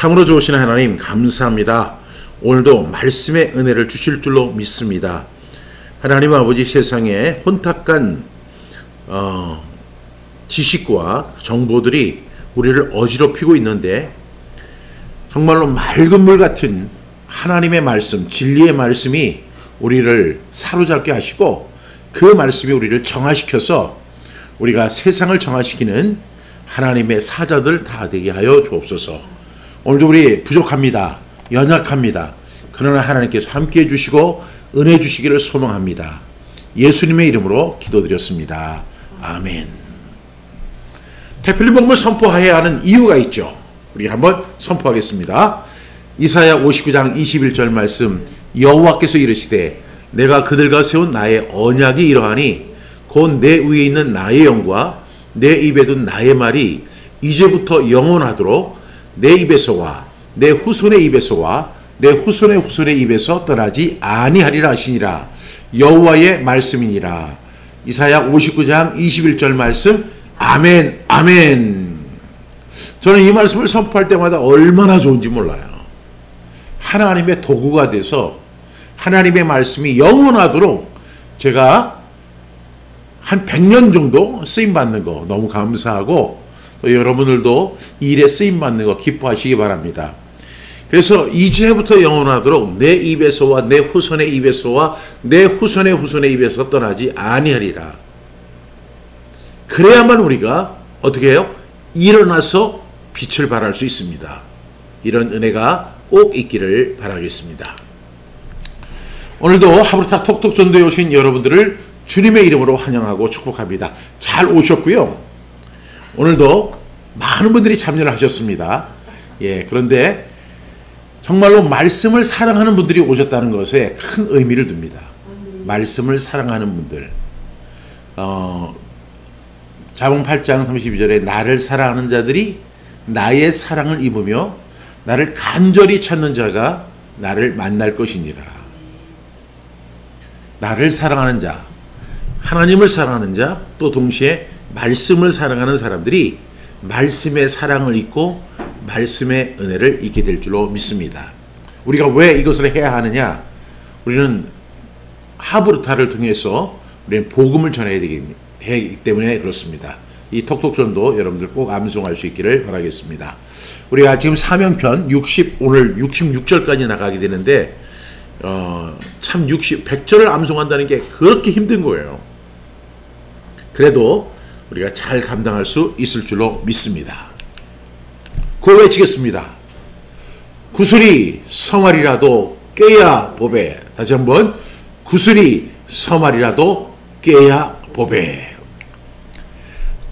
참으로 좋으신 하나님 감사합니다. 오늘도 말씀의 은혜를 주실 줄로 믿습니다. 하나님 아버지, 세상에 혼탁한 지식과 정보들이 우리를 어지럽히고 있는데 정말로 맑은 물 같은 하나님의 말씀, 진리의 말씀이 우리를 사로잡게 하시고 그 말씀이 우리를 정화시켜서 우리가 세상을 정화시키는 하나님의 사자들 다 되게 하여 주옵소서. 오늘도 우리 부족합니다. 연약합니다. 그러나 하나님께서 함께해 주시고 은혜 주시기를 소망합니다. 예수님의 이름으로 기도드렸습니다. 아멘. 태필린 복음을 선포해야 하는 이유가 있죠. 우리 한번 선포하겠습니다. 이사야 59장 21절 말씀, 여호와께서 이르시되 내가 그들과 세운 나의 언약이 이러하니 곧 내 위에 있는 나의 영과 내 입에 둔 나의 말이 이제부터 영원하도록 내 입에서와 내 후손의 입에서와 내 후손의 후손의 입에서 떠나지 아니하리라 하시니라. 여호와의 말씀이니라. 이사야 59장 21절 말씀. 아멘, 아멘. 저는 이 말씀을 선포할 때마다 얼마나 좋은지 몰라요. 하나님의 도구가 돼서 하나님의 말씀이 영원하도록 제가 한 100년 정도 쓰임받는 거 너무 감사하고, 또 여러분들도 이 일에 쓰임받는 거 기뻐하시기 바랍니다. 그래서 이제부터 영원하도록 내 입에서와 내 후손의 입에서와 내 후손의 후손의 입에서 떠나지 아니하리라. 그래야만 우리가 어떻게 해요? 일어나서 빛을 발할 수 있습니다. 이런 은혜가 꼭 있기를 바라겠습니다. 오늘도 하브르타 톡톡 전도에 오신 여러분들을 주님의 이름으로 환영하고 축복합니다. 잘 오셨고요. 오늘도 많은 분들이 참여를 하셨습니다. 그런데 정말로 말씀을 사랑하는 분들이 오셨다는 것에 큰 의미를 둡니다. 말씀을 사랑하는 분들. 잠언 8장 32절에 나를 사랑하는 자들이 나의 사랑을 입으며 나를 간절히 찾는 자가 나를 만날 것이니라. 나를 사랑하는 자, 하나님을 사랑하는 자, 또 동시에 말씀을 사랑하는 사람들이 말씀의 사랑을 입고 말씀의 은혜를 입게 될 줄로 믿습니다. 우리가 왜 이것을 해야 하느냐? 우리는 하브르타를 통해서 우리는 복음을 전해야 되기 때문에 그렇습니다. 이 톡톡전도 여러분들 꼭 암송할 수 있기를 바라겠습니다. 우리가 지금 사명편 오늘 66절까지 나가게 되는데 참 100절을 암송한다는 게 그렇게 힘든 거예요. 그래도 우리가 잘 감당할 수 있을 줄로 믿습니다. 그거 외치겠습니다. 구슬이 서말이라도 꿰야 보배. 다시 한번, 구슬이 서말이라도 꿰야 보배.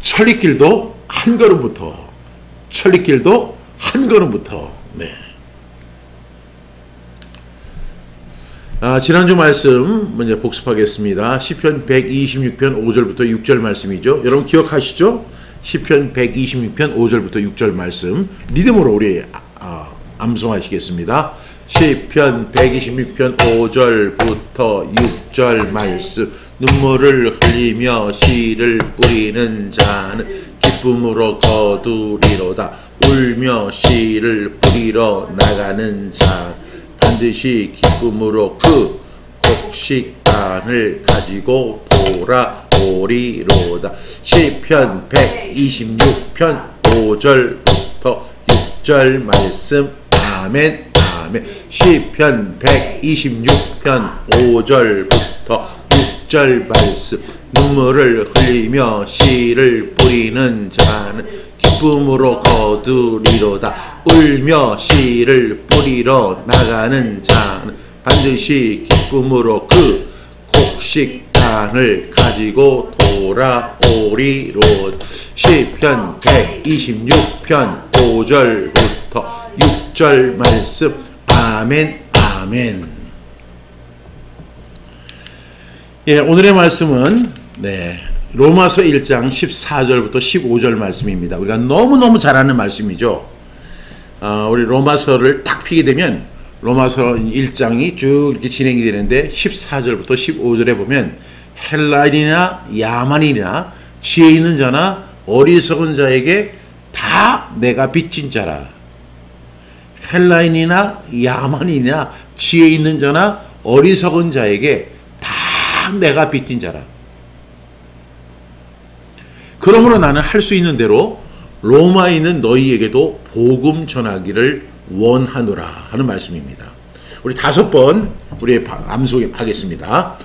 천리길도 한 걸음부터, 천리길도 한 걸음부터. 네. 지난주 말씀 먼저 복습하겠습니다. 시편 126편 5절부터 6절 말씀이죠. 여러분 기억하시죠? 시편 126편 5절부터 6절 말씀 리듬으로 우리 암송하시겠습니다. 시편 126편 5절부터 6절 말씀. 눈물을 흘리며 씨를 뿌리는 자는 기쁨으로 거두리로다. 울며 씨를 뿌리러 나가는 자 반드시 기쁨으로 그 곡식단을 가지고 돌아오리로다. 시편 126편 5절부터 6절 말씀. 아멘, 아멘. 시편 126편 5절부터 6절 말씀. 눈물을 흘리며 씨를 뿌리는 자는 기쁨으로 거두리로다. 울며 씨를 뿌리러 나가는 자는 반드시 기쁨으로 그 곡식단을 가지고 돌아오리로다. 시편 126편 5절부터 6절 말씀. 아멘, 아멘. 오늘의 말씀은 로마서 1장 14절부터 15절 말씀입니다. 우리가 너무너무 잘 아는 말씀이죠. 우리 로마서를 딱 피게 되면 로마서 1장이 쭉 이렇게 진행이 되는데 14절부터 15절에 보면 헬라인이나 야만인이나 지혜 있는 자나 어리석은 자에게 다 내가 빚진 자라. 헬라인이나 야만인이나 지혜 있는 자나 어리석은 자에게 다 내가 빚진 자라. 그러므로 나는 할 수 있는 대로 로마에 있는 너희에게도 복음 전하기를 원하노라 하는 말씀입니다. 우리 5번 우리 암송하겠습니다.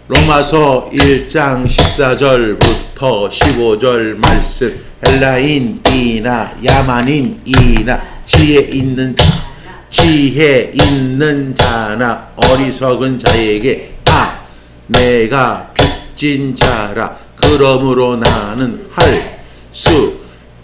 로마서 1장 14절부터 15절 말씀. 헬라인이나 야만인이나 지혜 있는 자나 어리석은 자에게 다 내가 빚진 자라. 그러므로 나는 할 수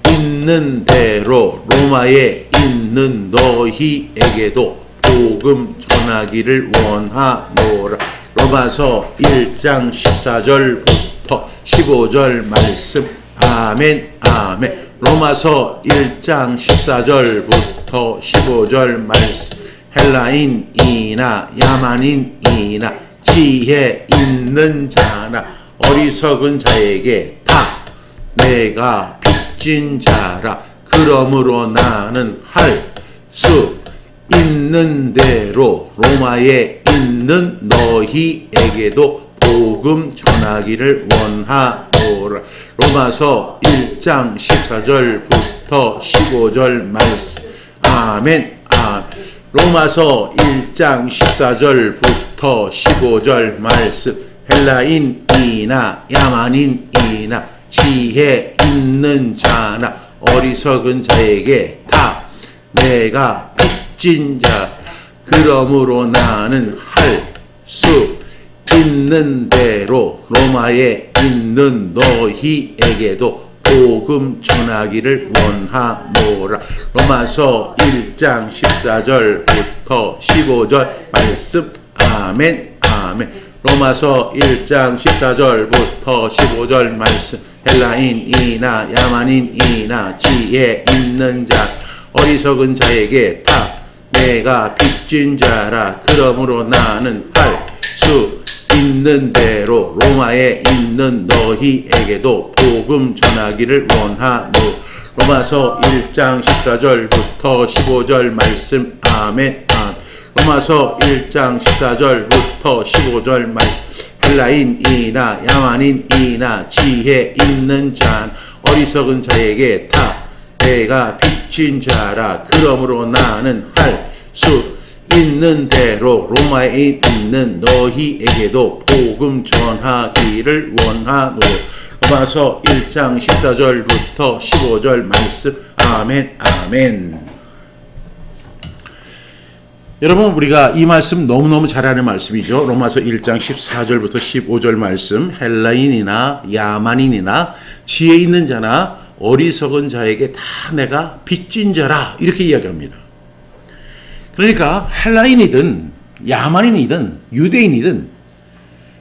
있는 대로 로마에 있는 너희에게도 복음 전하기를 원하노라. 로마서 1장 14절부터 15절 말씀. 아멘 아멘. 로마서 1장 14절부터 15절 말씀. 헬라인이나 야만인이나 지혜 있는 자나 어리석은 자에게 다 내가 빚진 자라. 그러므로 나는 할 수 있는 대로 로마에 있는 너희에게도 복음 전하기를 원하노라. 로마서 1장 14절부터 15절 말씀. 아멘 아멘. 로마서 1장 14절부터 15절 말씀. 헬라인이나 야만인이나 지혜 있는 자나 어리석은 자에게 다 내가 빚진 자. 그러므로 나는 할 수 있는 대로 로마에 있는 너희에게도 복음 전하기를 원하노라. 로마서 1장 14절부터 15절 말씀. 아멘 아멘. 로마서 1장 14절부터 15절 말씀. 헬라인이나 야만인이나 지혜 있는 자 어리석은 자에게 다 내가 빚진 자라. 그러므로 나는 할 수 있는 대로 로마에 있는 너희에게도 복음 전하기를 원하노. 로마서 1장 14절부터 15절 말씀. 아멘 아멘. 로마서 1장 14절부터 15절 말씀. 헬라인이나 야만인이나 지혜 있는 자 어리석은 자에게 다 내가 빚진 자라. 그러므로 나는 할 수 있는 대로 로마에 있는 너희에게도 복음 전하기를 원하노. 로마서 1장 14절부터 15절 말씀. 아멘 아멘. 여러분, 우리가 이 말씀 너무너무 잘 아는 말씀이죠. 로마서 1장 14절부터 15절 말씀. 헬라인이나 야만인이나 지혜 있는 자나 어리석은 자에게 다 내가 빚진 자라, 이렇게 이야기합니다. 그러니까 헬라인이든 야만인이든 유대인이든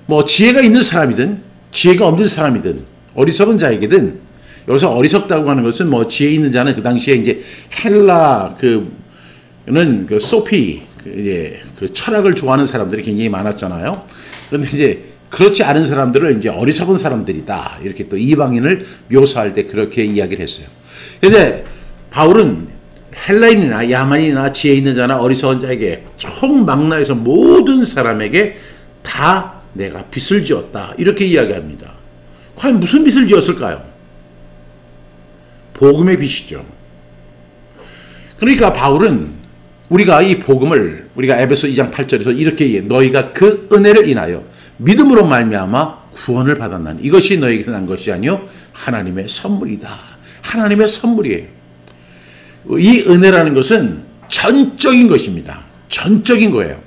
뭐 지혜가 있는 사람이든 지혜가 없는 사람이든 어리석은 자에게든, 여기서 어리석다고 하는 것은 뭐 지혜 있는 자는 그 당시에 이제 헬라 는 그 소피 이제 그 철학을 좋아하는 사람들이 굉장히 많았잖아요. 그런데 이제 그렇지 않은 사람들을 이제 어리석은 사람들이다, 이렇게 또 이방인을 묘사할 때 그렇게 이야기를 했어요. 그런데 바울은 헬라인이나 야만인이나 지혜 있는 자나 어리석은 자에게 총망라해서 모든 사람에게 다 내가 빚을 지었다, 이렇게 이야기합니다. 과연 무슨 빚을 지었을까요? 복음의 빚이죠. 그러니까 바울은 우리가 이 복음을, 우리가 에베소 2장 8절에서 이렇게 얘기해. 너희가 그 은혜를 인하여 믿음으로 말미암아 구원을 받았나니 이것이 너희에게 난 것이 아니요 하나님의 선물이다. 하나님의 선물이에요. 이 은혜라는 것은 전적인 것입니다. 전적인 거예요.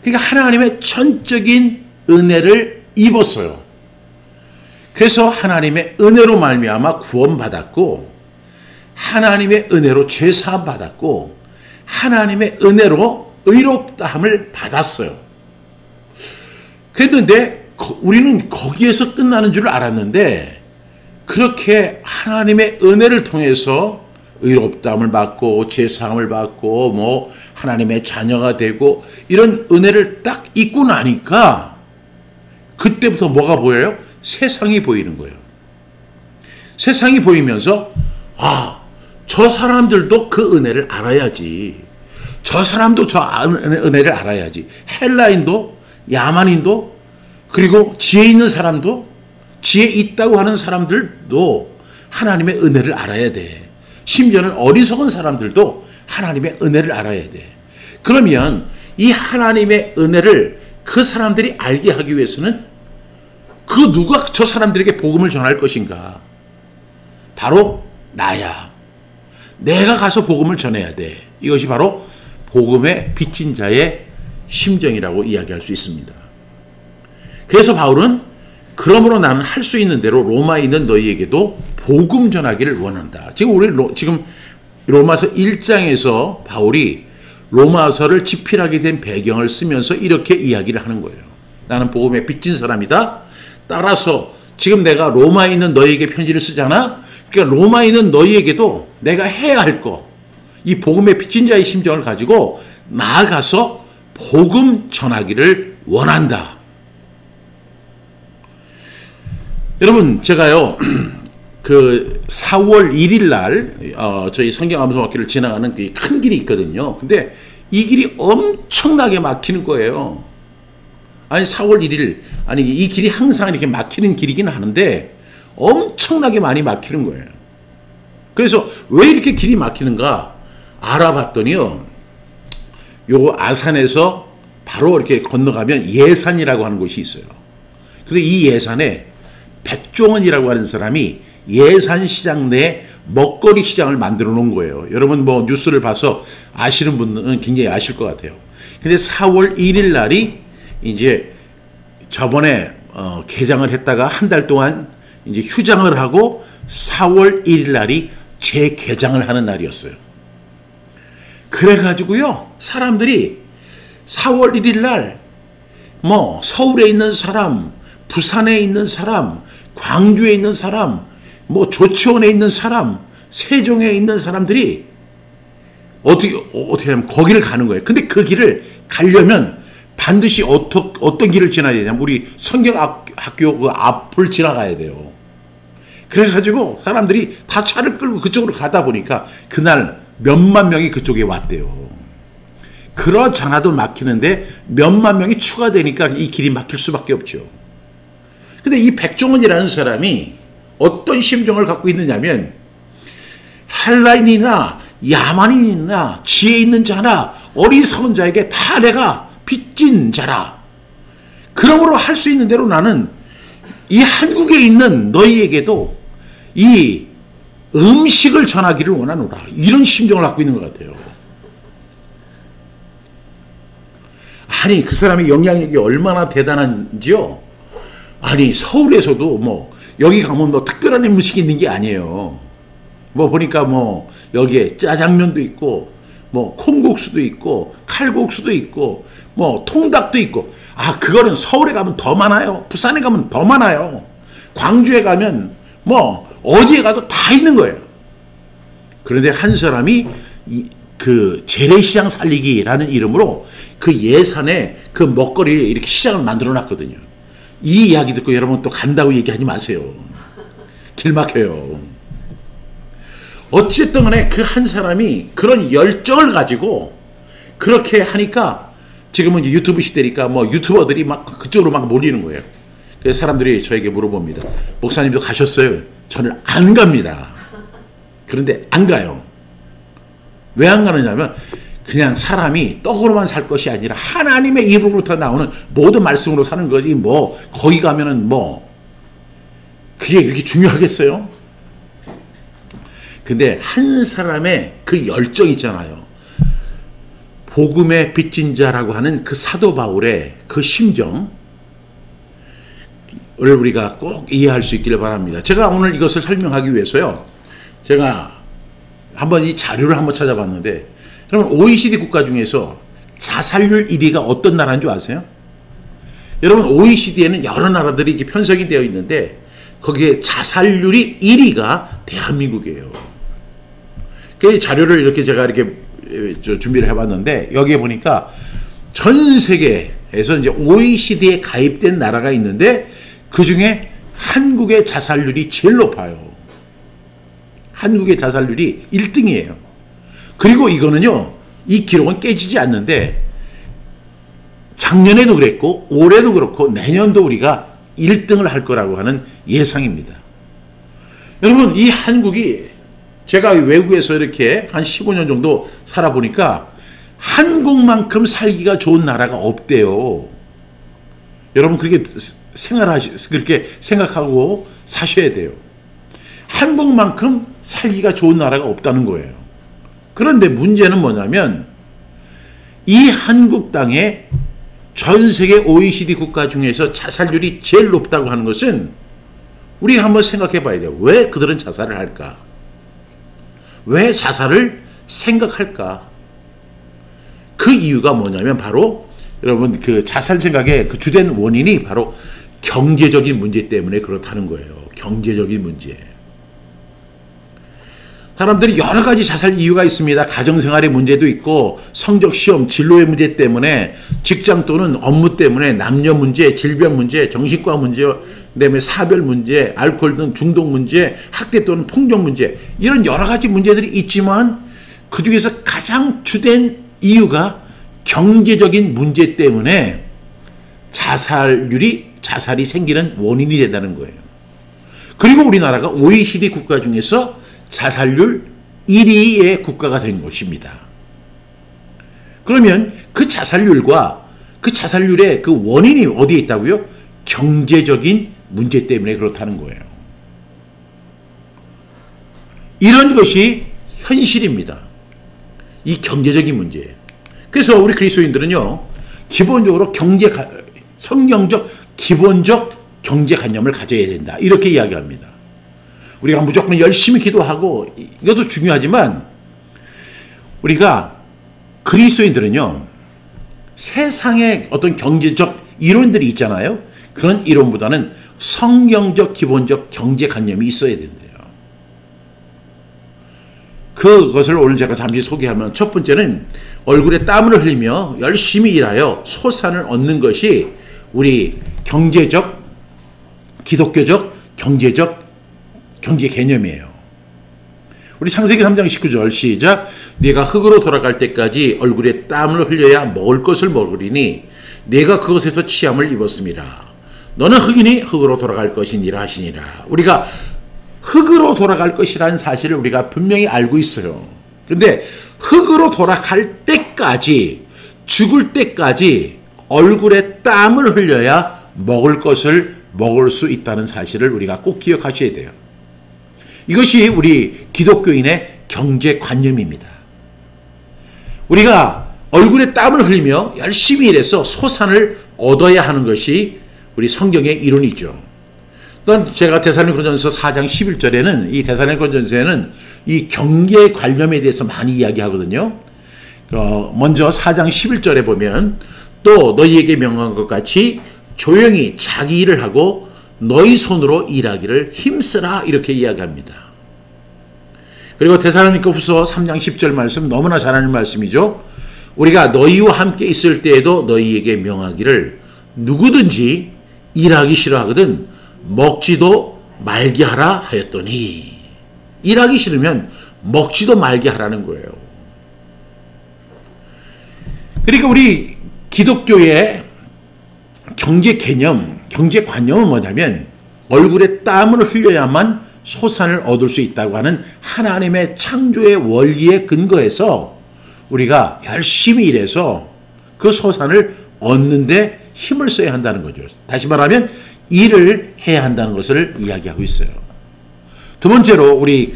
그러니까 하나님의 전적인 은혜를 입었어요. 그래서 하나님의 은혜로 말미암아 구원받았고, 하나님의 은혜로 죄사함 받았고, 하나님의 은혜로 의롭다함을 받았어요. 그랬는데 우리는 거기에서 끝나는 줄 알았는데, 그렇게 하나님의 은혜를 통해서 의롭다함을 받고 죄사함을 받고 뭐 하나님의 자녀가 되고 이런 은혜를 딱 잊고 나니까 그때부터 뭐가 보여요? 세상이 보이는 거예요. 세상이 보이면서 저 사람들도 그 은혜를 알아야지. 저 사람도 저 은혜를 알아야지. 헬라인도, 야만인도, 그리고 지혜 있는 사람도, 지혜 있다고 하는 사람들도 하나님의 은혜를 알아야 돼. 심지어는 어리석은 사람들도 하나님의 은혜를 알아야 돼. 그러면 이 하나님의 은혜를 그 사람들이 알게 하기 위해서는 그 누가 저 사람들에게 복음을 전할 것인가? 바로 나야. 내가 가서 복음을 전해야 돼. 이것이 바로 복음의 빚진 자의 심정이라고 이야기할 수 있습니다. 그래서 바울은 그러므로 나는 할 수 있는 대로 로마에 있는 너희에게도 복음 전하기를 원한다. 지금 로마서 1장에서 바울이 로마서를 집필하게 된 배경을 쓰면서 이렇게 이야기를 하는 거예요. 나는 복음에 빚진 사람이다. 따라서 지금 내가 로마에 있는 너희에게 편지를 쓰잖아. 그러니까 로마에 있는 너희에게도 내가 해야 할 거, 이 복음의 빚진 자의 심정을 가지고 나아가서 복음 전하기를 원한다. 여러분, 제가요, 그 4월 1일 날 저희 성경암송학교를 지나가는 그 큰 길이 있거든요. 근데 이 길이 엄청나게 막히는 거예요. 아니 4월 1일, 아니 이 길이 항상 이렇게 막히는 길이긴 하는데 엄청나게 많이 막히는 거예요. 그래서 왜 이렇게 길이 막히는가 알아봤더니요, 요 아산에서 바로 이렇게 건너가면 예산이라고 하는 곳이 있어요. 근데 이 예산에 백종원이라고 하는 사람이 예산시장 내 먹거리 시장을 만들어 놓은 거예요. 여러분 뭐 뉴스를 봐서 아시는 분들은 굉장히 아실 것 같아요. 근데 4월 1일 날이 이제 저번에 개장을 했다가 한 달 동안 이제 휴장을 하고 4월 1일 날이 재개장을 하는 날이었어요. 그래가지고요, 사람들이 4월 1일 날 뭐 서울에 있는 사람, 부산에 있는 사람, 광주에 있는 사람, 뭐 조치원에 있는 사람, 세종에 있는 사람들이 어떻게 하면 거기를 가는 거예요. 근데 그 길을 가려면 반드시 어떤 길을 지나야 되냐면 우리 성경학교 그 앞을 지나가야 돼요. 그래가지고 사람들이 다 차를 끌고 그쪽으로 가다 보니까 그날 몇만 명이 그쪽에 왔대요. 그렇잖아도 막히는데 몇만 명이 추가되니까 이 길이 막힐 수밖에 없죠. 근데 이 백종원이라는 사람이 어떤 심정을 갖고 있느냐면, 헬라인이나 야만인이나 지혜 있는 자나 어리석은 자에게 다 내가 빚진 자라. 그러므로 할 수 있는 대로 나는 이 한국에 있는 너희에게도 이 음식을 전하기를 원하노라. 이런 심정을 갖고 있는 것 같아요. 아니 그 사람의 영향력이 얼마나 대단한지요. 아니 서울에서도 뭐 여기 가면 뭐 특별한 음식이 있는 게 아니에요. 뭐 보니까 뭐 여기에 짜장면도 있고 뭐 콩국수도 있고 칼국수도 있고 뭐 통닭도 있고, 아 그거는 서울에 가면 더 많아요. 부산에 가면 더 많아요. 광주에 가면 뭐 어디에 가도 다 있는 거예요. 그런데 한 사람이 그 재래시장 살리기라는 이름으로 그 예산에 그 먹거리를 이렇게 시장을 만들어 놨거든요. 이 이야기 듣고 여러분 또 간다고 얘기하지 마세요. 길 막혀요. 어쨌든 간에 그 한 사람이 그런 열정을 가지고 그렇게 하니까 지금은 이제 유튜브 시대니까 뭐 유튜버들이 막 그쪽으로 막 몰리는 거예요. 그래서 사람들이 저에게 물어봅니다. 목사님도 가셨어요? 저는 안 갑니다. 그런데 안 가요. 왜 안 가느냐면 그냥 사람이 떡으로만 살 것이 아니라 하나님의 입으로부터 나오는 모든 말씀으로 사는 거지, 뭐 거기 가면은 뭐 그게 그렇게 중요하겠어요? 근데 한 사람의 그 열정 있잖아요. 복음의 빚진 자라고 하는 그 사도 바울의 그 심정을 우리가 꼭 이해할 수 있기를 바랍니다. 제가 오늘 이것을 설명하기 위해서요, 제가 한번 이 자료를 한번 찾아봤는데, 여러분 OECD 국가 중에서 자살률 1위가 어떤 나라인 줄 아세요? 여러분 OECD에는 여러 나라들이 이렇게 편성이 되어 있는데 거기에 자살률이 1위가 대한민국이에요. 그 자료를 이렇게 제가 이렇게 준비를 해봤는데, 여기에 보니까 전 세계에서 이제 OECD에 가입된 나라가 있는데 그 중에 한국의 자살률이 제일 높아요. 한국의 자살률이 1등이에요. 그리고 이거는요, 이 기록은 깨지지 않는데 작년에도 그랬고 올해도 그렇고 내년도 우리가 1등을 할 거라고 하는 예상입니다. 여러분, 이 한국이 제가 외국에서 이렇게 한 15년 정도 살아보니까 한국만큼 살기가 좋은 나라가 없대요. 여러분, 그렇게 생각하고 사셔야 돼요. 한국만큼 살기가 좋은 나라가 없다는 거예요. 그런데 문제는 뭐냐면 이 한국 땅에 전 세계 OECD 국가 중에서 자살률이 제일 높다고 하는 것은 우리가 한번 생각해 봐야 돼요. 왜 그들은 자살을 할까? 왜 자살을 생각할까? 그 이유가 뭐냐면 바로 여러분 그 자살 생각의 그 주된 원인이 바로 경제적인 문제 때문에 그렇다는 거예요. 경제적인 문제. 사람들이 여러 가지 자살 이유가 있습니다. 가정생활의 문제도 있고 성적 시험, 진로의 문제 때문에 직장 또는 업무 때문에 남녀 문제, 질병 문제, 정신과 문제, 그다음에 사별 문제, 알코올 등 중독 문제, 학대 또는 폭력 문제 이런 여러 가지 문제들이 있지만 그중에서 가장 주된 이유가 경제적인 문제 때문에 자살이 생기는 원인이 된다는 거예요. 그리고 우리나라가 OECD 국가 중에서 자살률 1위의 국가가 된 것입니다. 그러면 그 자살률과 그 자살률의 그 원인이 어디에 있다고요? 경제적인 문제 때문에 그렇다는 거예요. 이런 것이 현실입니다. 이 경제적인 문제. 그래서 우리 그리스도인들은요, 기본적으로 성경적 기본적 경제관념을 가져야 된다. 이렇게 이야기합니다. 우리가 무조건 열심히 기도하고 이것도 중요하지만 우리가 그리스도인들은요, 세상의 어떤 경제적 이론들이 있잖아요. 그런 이론보다는 성경적 기본적 경제관념이 있어야 된대요. 그것을 오늘 제가 잠시 소개하면 첫 번째는 얼굴에 땀을 흘리며 열심히 일하여 소산을 얻는 것이 우리 경제적, 기독교적, 경제 개념이에요. 우리 창세기 3장 19절 시작. 네가 흙으로 돌아갈 때까지 얼굴에 땀을 흘려야 먹을 것을 먹으리니 네가 그것에서 치함을 입었습니다. 너는 흙이니 흙으로 돌아갈 것이니라 하시니라. 우리가 흙으로 돌아갈 것이라는 사실을 우리가 분명히 알고 있어요. 그런데 흙으로 돌아갈 때까지, 죽을 때까지 얼굴에 땀을 흘려야 먹을 것을 먹을 수 있다는 사실을 우리가 꼭 기억하셔야 돼요. 이것이 우리 기독교인의 경제관념입니다. 우리가 얼굴에 땀을 흘리며 열심히 일해서 소산을 얻어야 하는 것이 우리 성경의 이론이죠. 또한 제가 데살로니가전서 4장 11절에는 이 데살로니가전서에는 이 경제관념에 대해서 많이 이야기하거든요. 먼저 4장 11절에 보면 또 너희에게 명한 것 같이 조용히 자기 일을 하고 너희 손으로 일하기를 힘쓰라 이렇게 이야기합니다. 그리고 데살로니가 후서 3장 10절 말씀 너무나 잘 아는 말씀이죠. 우리가 너희와 함께 있을 때에도 너희에게 명하기를 누구든지 일하기 싫어하거든 먹지도 말게 하라 하였더니 일하기 싫으면 먹지도 말게 하라는 거예요. 그러니까 우리 기독교의 경제관념은 뭐냐면 얼굴에 땀을 흘려야만 소산을 얻을 수 있다고 하는 하나님의 창조의 원리에 근거해서 우리가 열심히 일해서 그 소산을 얻는데 힘을 써야 한다는 거죠. 다시 말하면 일을 해야 한다는 것을 이야기하고 있어요. 두 번째로 우리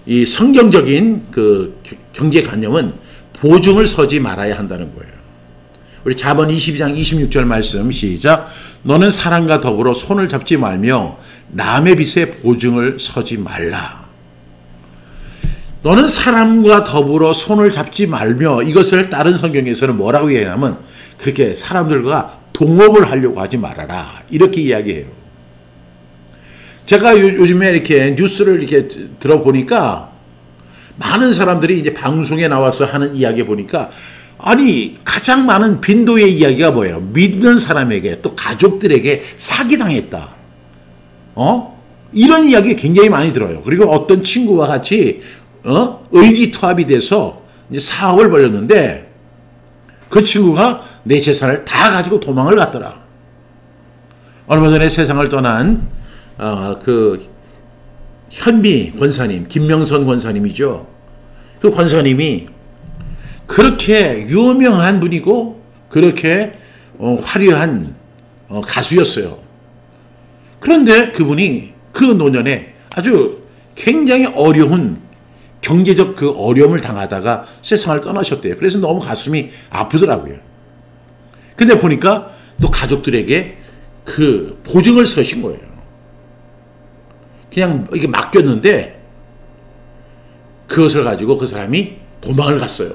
이 성경적인 그 경제관념은 보증을 서지 말아야 한다는 거예요. 우리 잠언 22장 26절 말씀 시작. 너는 사람과 더불어 손을 잡지 말며 남의 빚에 보증을 서지 말라. 너는 사람과 더불어 손을 잡지 말며 이것을 다른 성경에서는 뭐라고 이야기하냐면 그렇게 사람들과 동업을 하려고 하지 말아라. 이렇게 이야기해요. 제가 요즘에 이렇게 뉴스를 이렇게 들어보니까 많은 사람들이 이제 방송에 나와서 하는 이야기 보니까 아니 가장 많은 빈도의 이야기가 뭐예요? 믿는 사람에게 또 가족들에게 사기당했다. 이런 이야기 굉장히 많이 들어요. 그리고 어떤 친구와 같이 의기투합이 돼서 이제 사업을 벌였는데 그 친구가 내 재산을 다 가지고 도망을 갔더라. 얼마 전에 세상을 떠난 그 현미 권사님, 김명선 권사님이죠. 그 권사님이 그렇게 유명한 분이고 그렇게 화려한 가수였어요. 그런데 그분이 그 노년에 아주 굉장히 어려운 경제적 그 어려움을 당하다가 세상을 떠나셨대요. 그래서 너무 가슴이 아프더라고요. 근데 보니까 또 가족들에게 그 보증을 서신 거예요. 그냥 이렇게 맡겼는데 그것을 가지고 그 사람이 도망을 갔어요.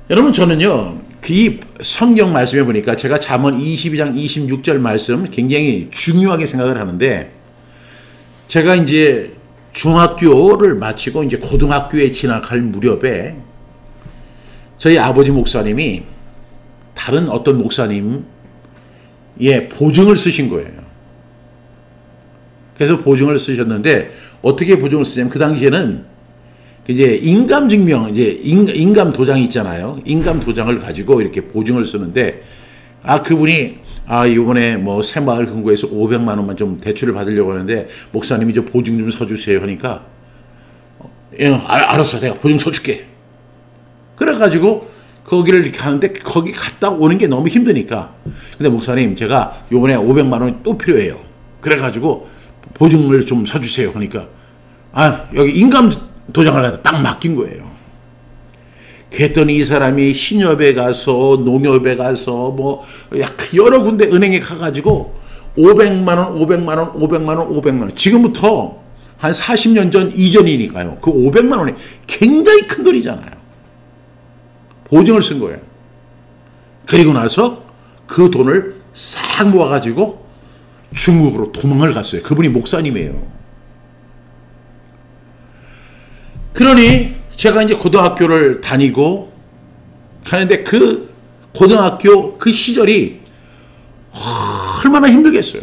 여러분, 저는요, 이 성경 말씀에 보니까 제가 잠언 22장 26절 말씀 굉장히 중요하게 생각을 하는데, 제가 이제 중학교를 마치고 이제 고등학교에 진학할 무렵에 저희 아버지 목사님이 다른 어떤 목사님의 보증을 쓰신 거예요. 그래서 보증을 쓰셨는데, 어떻게 보증을 쓰냐면, 그 당시에는 이제 인감증명, 이제 인감 도장이 있잖아요. 인감 도장을 가지고 이렇게 보증을 쓰는데, 그분이, 이번에 뭐 새마을 금고에서 500만 원만 좀 대출을 받으려고 하는데, 목사님이 저 보증 좀 서주세요 하니까, 알았어. 내가 보증 서줄게. 그래가지고, 거기를 이렇게 하는데, 거기 갔다 오는 게 너무 힘드니까. 근데 목사님, 제가 이번에 500만 원이 또 필요해요. 그래가지고, 보증을 좀 서주세요 하니까, 여기 인감 도장을 갖다 딱 맡긴 거예요. 그랬더니 이 사람이 신협에 가서 농협에 가서 뭐 여러 군데 은행에 가가지고 500만 원, 500만 원, 500만 원, 500만 원. 지금부터 한 40년 전 이전이니까요. 그 500만 원이 굉장히 큰 돈이잖아요. 보증을 쓴 거예요. 그리고 나서 그 돈을 싹 모아가지고 중국으로 도망을 갔어요. 그분이 목사님이에요. 그러니 제가 이제 고등학교를 다니고 가는데 그 고등학교 그 시절이 얼마나 힘들겠어요.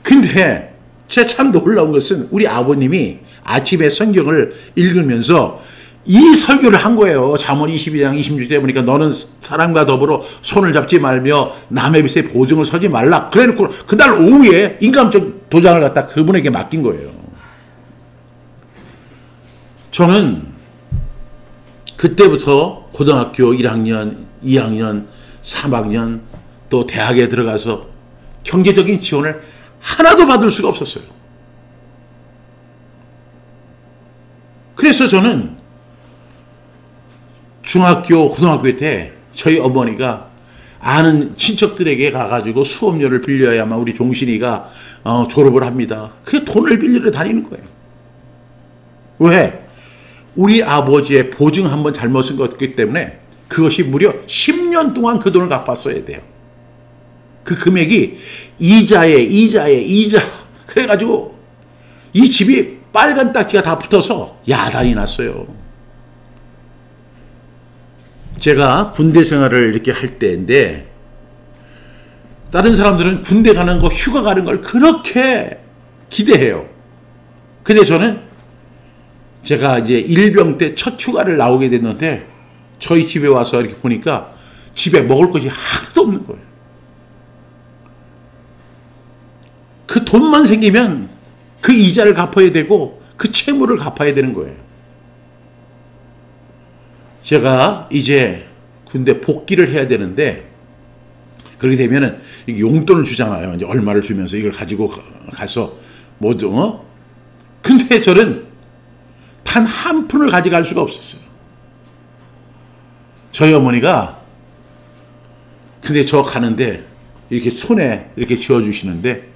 근데 제가 참 놀라운 것은 우리 아버님이 아침에 성경을 읽으면서 이 설교를 한 거예요. 잠언 22장 26절에 보니까 너는 사람과 더불어 손을 잡지 말며 남의 빚에 보증을 서지 말라. 그래놓고 그날 오후에 인감적 도장을 갖다 그분에게 맡긴 거예요. 저는 그때부터 고등학교 1학년, 2학년, 3학년 또 대학에 들어가서 경제적인 지원을 하나도 받을 수가 없었어요. 그래서 저는 중학교, 고등학교 때 저희 어머니가 아는 친척들에게 가가지고 수업료를 빌려야만 우리 종신이가 졸업을 합니다. 그게 돈을 빌리러 다니는 거예요. 왜? 우리 아버지의 보증 한번 잘못 쓴 것이기 때문에 그것이 무려 10년 동안 그 돈을 갚았어야 돼요. 그 금액이 이자에 이자. 그래가지고 이 집이 빨간 딱지가 다 붙어서 야단이 났어요. 제가 군대 생활을 이렇게 할 때인데 다른 사람들은 군대 가는 거, 휴가 가는 걸 그렇게 기대해요. 근데 저는 제가 이제 일병 때 첫 휴가를 나오게 됐는데 저희 집에 와서 이렇게 보니까 집에 먹을 것이 하나도 없는 거예요. 그 돈만 생기면 그 이자를 갚아야 되고 그 채무를 갚아야 되는 거예요. 제가 이제 군대 복귀를 해야 되는데 그렇게 되면은 용돈을 주잖아요. 이제 얼마를 주면서 이걸 가지고 가서 뭐죠? 근데 저는 단 한 푼을 가져갈 수가 없었어요. 저희 어머니가 근데 저 가는데 이렇게 손에 이렇게 쥐어주시는데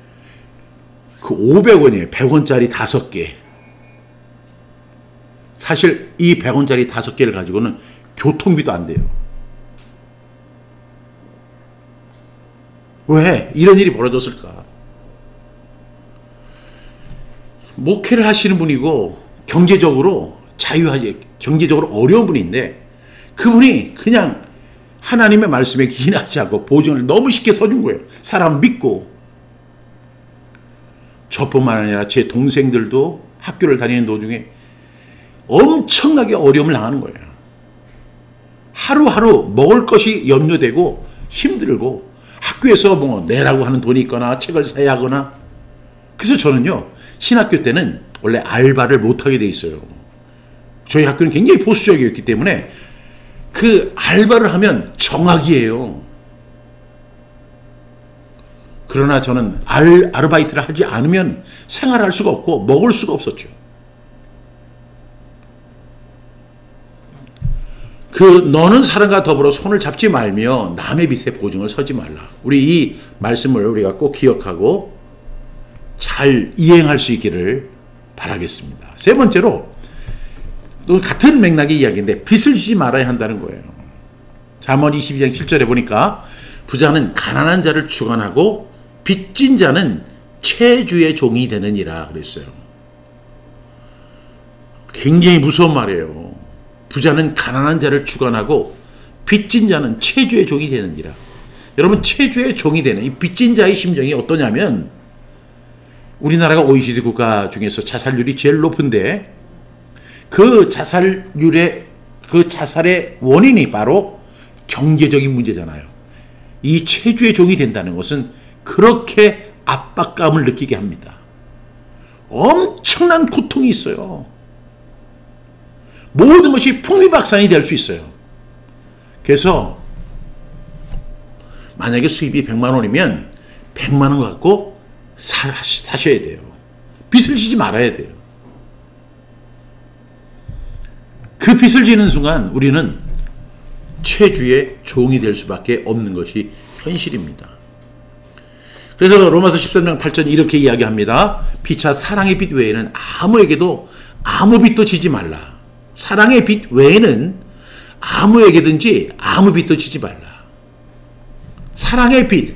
그 500원이에요. 100원짜리 5개. 사실 이 100원짜리 5개를 가지고는 교통비도 안 돼요. 왜 이런 일이 벌어졌을까? 목회를 하시는 분이고 경제적으로 자유하지, 경제적으로 어려운 분인데 그분이 그냥 하나님의 말씀에 기인하지 않고 보증을 너무 쉽게 서준 거예요. 사람 믿고. 저뿐만 아니라 제 동생들도 학교를 다니는 도중에 엄청나게 어려움을 당하는 거예요. 하루하루 먹을 것이 염려되고 힘들고 학교에서 뭐 내라고 하는 돈이 있거나 책을 사야 하거나. 그래서 저는요, 신학교 때는 원래 알바를 못하게 돼 있어요. 저희 학교는 굉장히 보수적이었기 때문에 그 알바를 하면 정학이에요. 그러나 저는 아르바이트를 하지 않으면 생활할 수가 없고 먹을 수가 없었죠. 너는 사람과 더불어 손을 잡지 말며 남의 밑에 보증을 서지 말라. 우리 이 말씀을 우리가 꼭 기억하고 잘 이행할 수 있기를 바라겠습니다. 세 번째로, 또 같은 맥락의 이야기인데 빚을 지지 말아야 한다는 거예요. 잠언 22장 7절에 보니까 부자는 가난한 자를 주관하고 빚진 자는 채주의 종이 되느니라 그랬어요. 굉장히 무서운 말이에요. 부자는 가난한 자를 주관하고 빚진 자는 채주의 종이 되느니라. 여러분, 채주의 종이 되는 이 빚진 자의 심정이 어떠냐면, 우리나라가 OECD 국가 중에서 자살률이 제일 높은데 그 자살의 원인이 바로 경제적인 문제잖아요. 이 채주의 종이 된다는 것은 그렇게 압박감을 느끼게 합니다. 엄청난 고통이 있어요. 모든 것이 풍비박산이 될 수 있어요. 그래서 만약에 수입이 100만 원이면 100만 원 갖고 사셔야 돼요. 빚을 지지 말아야 돼요. 그 빚을 지는 순간 우리는 채주의 종이 될 수밖에 없는 것이 현실입니다. 그래서 로마서 13장 8절 이렇게 이야기합니다. 피차 사랑의 빚 외에는 아무에게도 아무 빚도 지지 말라. 사랑의 빚 외에는 아무에게든지 아무 빚도 지지 말라. 사랑의 빚,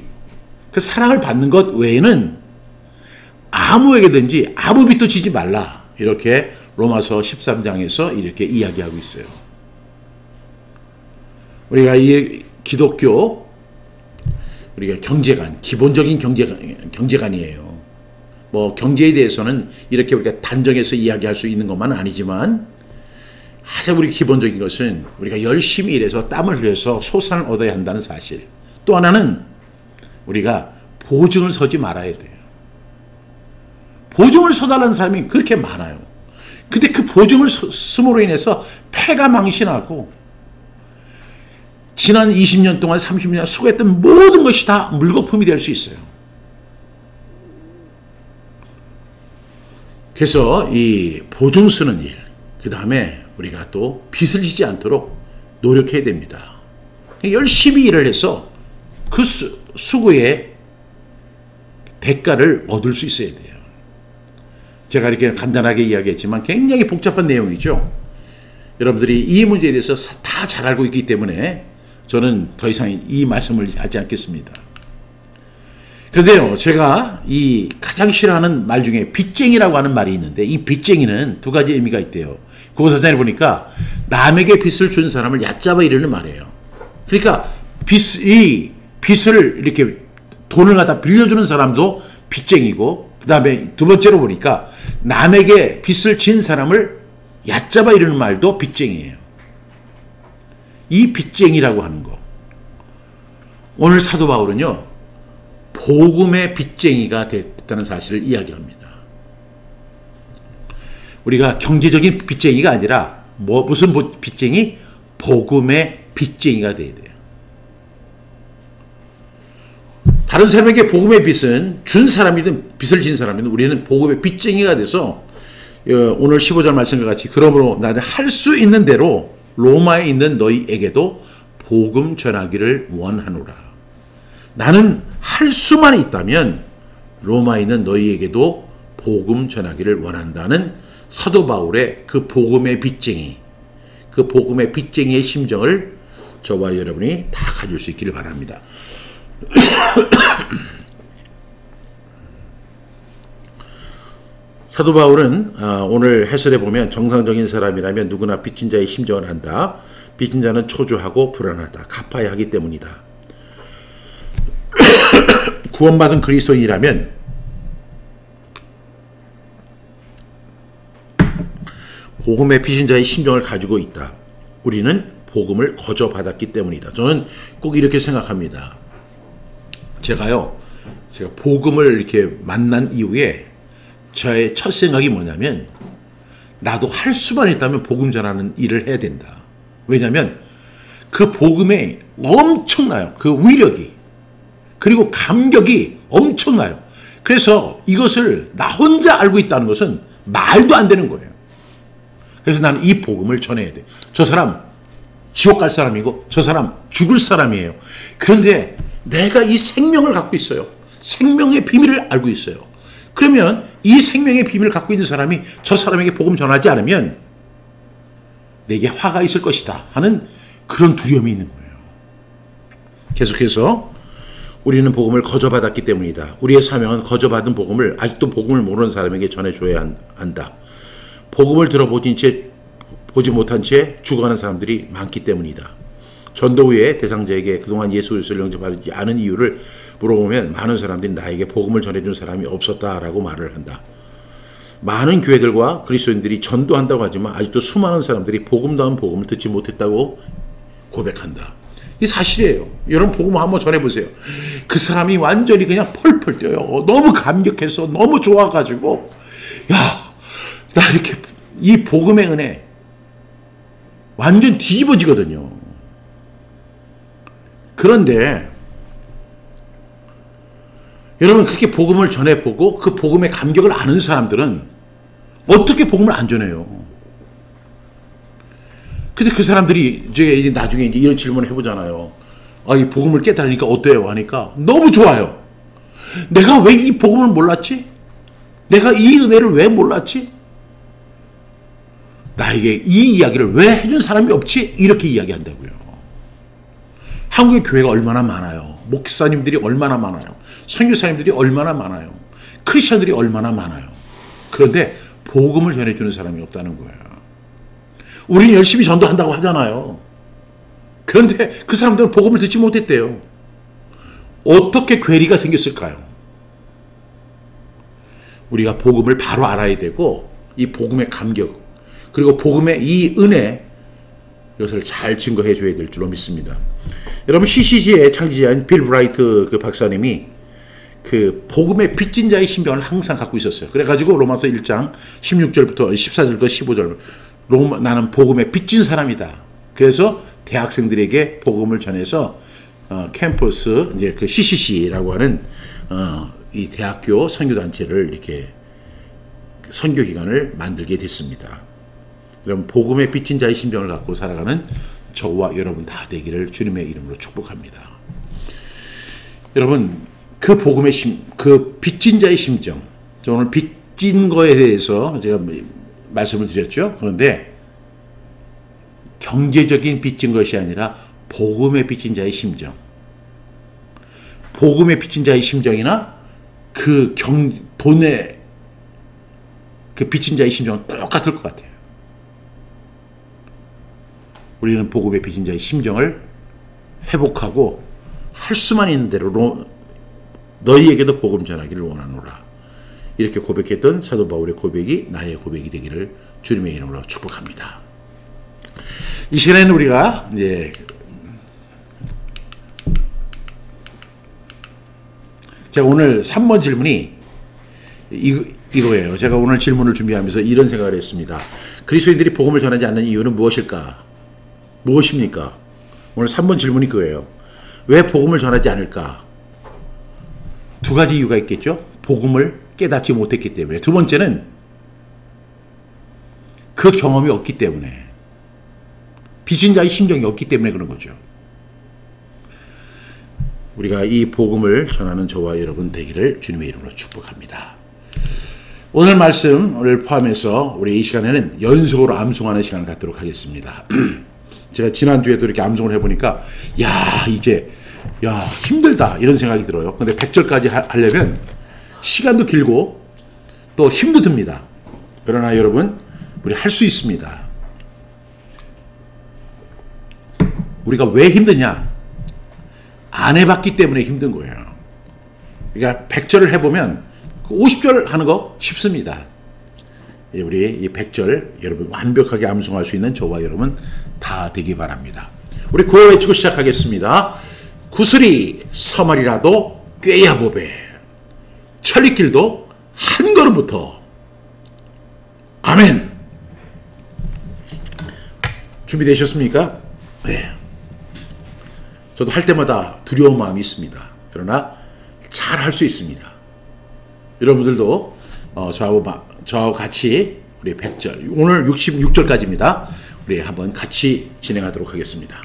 그 사랑을 받는 것 외에는 아무에게든지 아무 빚도 지지 말라. 이렇게 로마서 13장에서 이렇게 이야기하고 있어요. 우리가 이 기독교, 우리가 경제관, 기본적인 경제관이에요. 뭐 경제에 대해서는 이렇게 우리가 단정해서 이야기할 수 있는 것만 아니지만, 가장 우리 기본적인 것은 우리가 열심히 일해서 땀을 흘려서 소산을 얻어야 한다는 사실. 또 하나는 우리가 보증을 서지 말아야 돼요. 보증을 서달라는 사람이 그렇게 많아요. 근데 그 보증을 쓰므로 인해서 패가 망신하고 지난 20년 동안 30년 수고했던 모든 것이 다 물거품이 될 수 있어요. 그래서 이 보증 쓰는 일, 그 다음에 우리가 또 빚을 지지 않도록 노력해야 됩니다. 열심히 일을 해서 그 수고의 대가를 얻을 수 있어야 돼요. 제가 이렇게 간단하게 이야기했지만 굉장히 복잡한 내용이죠. 여러분들이 이 문제에 대해서 다 잘 알고 있기 때문에 저는 더 이상 이 말씀을 하지 않겠습니다. 그런데요, 제가 이 가장 싫어하는 말 중에 빚쟁이라고 하는 말이 있는데, 이 빚쟁이는 두 가지 의미가 있대요. 국어사전에 보니까 남에게 빚을 준 사람을 얕잡아 이르는 말이에요. 그러니까 빚을 이렇게 돈을 갖다 빌려주는 사람도 빚쟁이고, 그 다음에 두 번째로 보니까 남에게 빚을 진 사람을 얕잡아 이르는 말도 빚쟁이에요. 이 빚쟁이라고 하는 거, 오늘 사도 바울은요 복음의 빚쟁이가 됐다는 사실을 이야기합니다. 우리가 경제적인 빚쟁이가 아니라 무슨 빚쟁이? 복음의 빚쟁이가 돼야 돼요. 다른 사람에게 복음의 빚은 준 사람이든 빚을 진 사람이든 우리는 복음의 빚쟁이가 돼서, 오늘 15절 말씀과 같이 그러므로 나는 할 수 있는 대로 로마에 있는 너희에게도 복음 전하기를 원하노라. 나는 할 수만 있다면 로마에 있는 너희에게도 복음 전하기를 원한다는 사도 바울의 그 복음의 빚쟁이, 그 복음의 빚쟁이의 심정을 저와 여러분이 다 가질 수 있기를 바랍니다. 사도 바울은 오늘 해설에 보면 정상적인 사람이라면 누구나 빚진 자의 심정을 한다. 빚진 자는 초조하고 불안하다. 갚아야 하기 때문이다. 구원받은 그리스도인이라면 복음의 피신자의 심정을 가지고 있다. 우리는 복음을 거저받았기 때문이다. 저는 꼭 이렇게 생각합니다. 제가 복음을 이렇게 만난 이후에 저의 첫 생각이 뭐냐면 나도 할 수만 있다면 복음 전하는 일을 해야 된다. 왜냐하면 그 복음에 엄청나요. 그 위력이. 그리고 감격이 엄청나요. 그래서 이것을 나 혼자 알고 있다는 것은 말도 안 되는 거예요. 그래서 나는 이 복음을 전해야 돼. 저 사람 지옥 갈 사람이고 저 사람 죽을 사람이에요. 그런데 내가 이 생명을 갖고 있어요. 생명의 비밀을 알고 있어요. 그러면 이 생명의 비밀을 갖고 있는 사람이 저 사람에게 복음 전하지 않으면 내게 화가 있을 것이다 하는 그런 두려움이 있는 거예요. 계속해서 우리는 복음을 거저받았기 때문이다. 우리의 사명은 거저받은 복음을 아직도 복음을 모르는 사람에게 전해줘야 한다. 복음을 보지 못한 채 죽어가는 사람들이 많기 때문이다. 전도 후에 대상자에게 그동안 예수 그리스도를 영접하지 않은 이유를 물어보면 많은 사람들이 나에게 복음을 전해준 사람이 없었다라고 말을 한다. 많은 교회들과 그리스도인들이 전도한다고 하지만 아직도 수많은 사람들이 복음다운 복음을 듣지 못했다고 고백한다. 이 사실이에요. 여러분 복음 한번 전해보세요. 그 사람이 완전히 그냥 펄펄 뛰어요. 너무 감격해서 너무 좋아가지고 야, 나 이렇게 이 복음의 은혜 완전 뒤집어지거든요. 그런데 여러분 그렇게 복음을 전해보고 그 복음의 감격을 아는 사람들은 어떻게 복음을 안 전해요? 근데 그 사람들이 이제 나중에 이제 이런 질문을 해보잖아요. 이 복음을 깨달으니까 어때요? 하니까 너무 좋아요. 내가 왜 이 복음을 몰랐지? 내가 이 은혜를 왜 몰랐지? 나에게 이 이야기를 왜 해준 사람이 없지? 이렇게 이야기한다고요. 한국의 교회가 얼마나 많아요. 목사님들이 얼마나 많아요. 선교사님들이 얼마나 많아요. 크리스천들이 얼마나 많아요. 그런데 복음을 전해주는 사람이 없다는 거예요. 우리는 열심히 전도한다고 하잖아요. 그런데 그 사람들은 복음을 듣지 못했대요. 어떻게 괴리가 생겼을까요? 우리가 복음을 바로 알아야 되고 이 복음의 감격 그리고 복음의 이 은혜 이것을 잘 증거해 줘야 될 줄로 믿습니다. 여러분 CCG의 창시자인 빌 브라이트 그 박사님이 그 복음의 빚진 자의 심정을 항상 갖고 있었어요. 그래가지고 로마서 1장 16절부터 14절부터 15절 나는 복음의 빚진 사람이다. 그래서 대학생들에게 복음을 전해서 캠퍼스 이제 그 CCC라고 하는 이 대학교 선교단체를 이렇게 선교기관을 만들게 됐습니다. 여러분 복음의 빚진 자의 심정을 갖고 살아가는 저와 여러분 다 되기를 주님의 이름으로 축복합니다. 여러분 그 복음의 그 빚진 자의 심정, 저 오늘 빚진 거에 대해서 제가 말씀을 드렸죠. 그런데 경제적인 빚진 것이 아니라 복음의 빚진 자의 심정, 복음의 빚진 자의 심정이나 그 돈의 그 빚진 자의 심정은 똑같을 것 같아요. 우리는 복음의 빚진 자의 심정을 회복하고 할 수만 있는 대로 너희에게도 복음 전하기를 원하노라. 이렇게 고백했던 사도 바울의 고백이 나의 고백이 되기를 주님의 이름으로 축복합니다. 이 시간에는 우리가 이제 제가 오늘 3번 질문이 이거예요. 제가 오늘 질문을 준비하면서 이런 생각을 했습니다. 그리스도인들이 복음을 전하지 않는 이유는 무엇일까? 무엇입니까? 오늘 3번 질문이 그거예요. 왜 복음을 전하지 않을까? 두 가지 이유가 있겠죠. 복음을 깨닫지 못했기 때문에. 두 번째는 그 경험이 없기 때문에. 빚진 자의 심정이 없기 때문에 그런 거죠. 우리가 이 복음을 전하는 저와 여러분 되기를 주님의 이름으로 축복합니다. 오늘 말씀을 포함해서 우리 이 시간에는 연속으로 암송하는 시간을 갖도록 하겠습니다. 제가 지난주에도 이렇게 암송을 해보니까 이제 힘들다 이런 생각이 들어요. 근데 100절까지 하려면 시간도 길고 또 힘도 듭니다. 그러나 여러분 우리 할 수 있습니다. 우리가 왜 힘드냐? 안 해봤기 때문에 힘든 거예요. 그러니까 100절을 해보면 50절 하는 거 쉽습니다. 우리 이 100절 여러분 완벽하게 암송할 수 있는 저와 여러분 다 되기 바랍니다. 우리 구호 외치고 시작하겠습니다. 구슬이 서말이라도 꿰야 보배, 천리길도 한 걸음부터. 아멘. 준비되셨습니까? 네. 저도 할 때마다 두려운 마음이 있습니다. 그러나 잘 할 수 있습니다. 여러분들도 저하고 같이 우리 100절, 오늘 66절까지입니다. 우리 한번 같이 진행하도록 하겠습니다.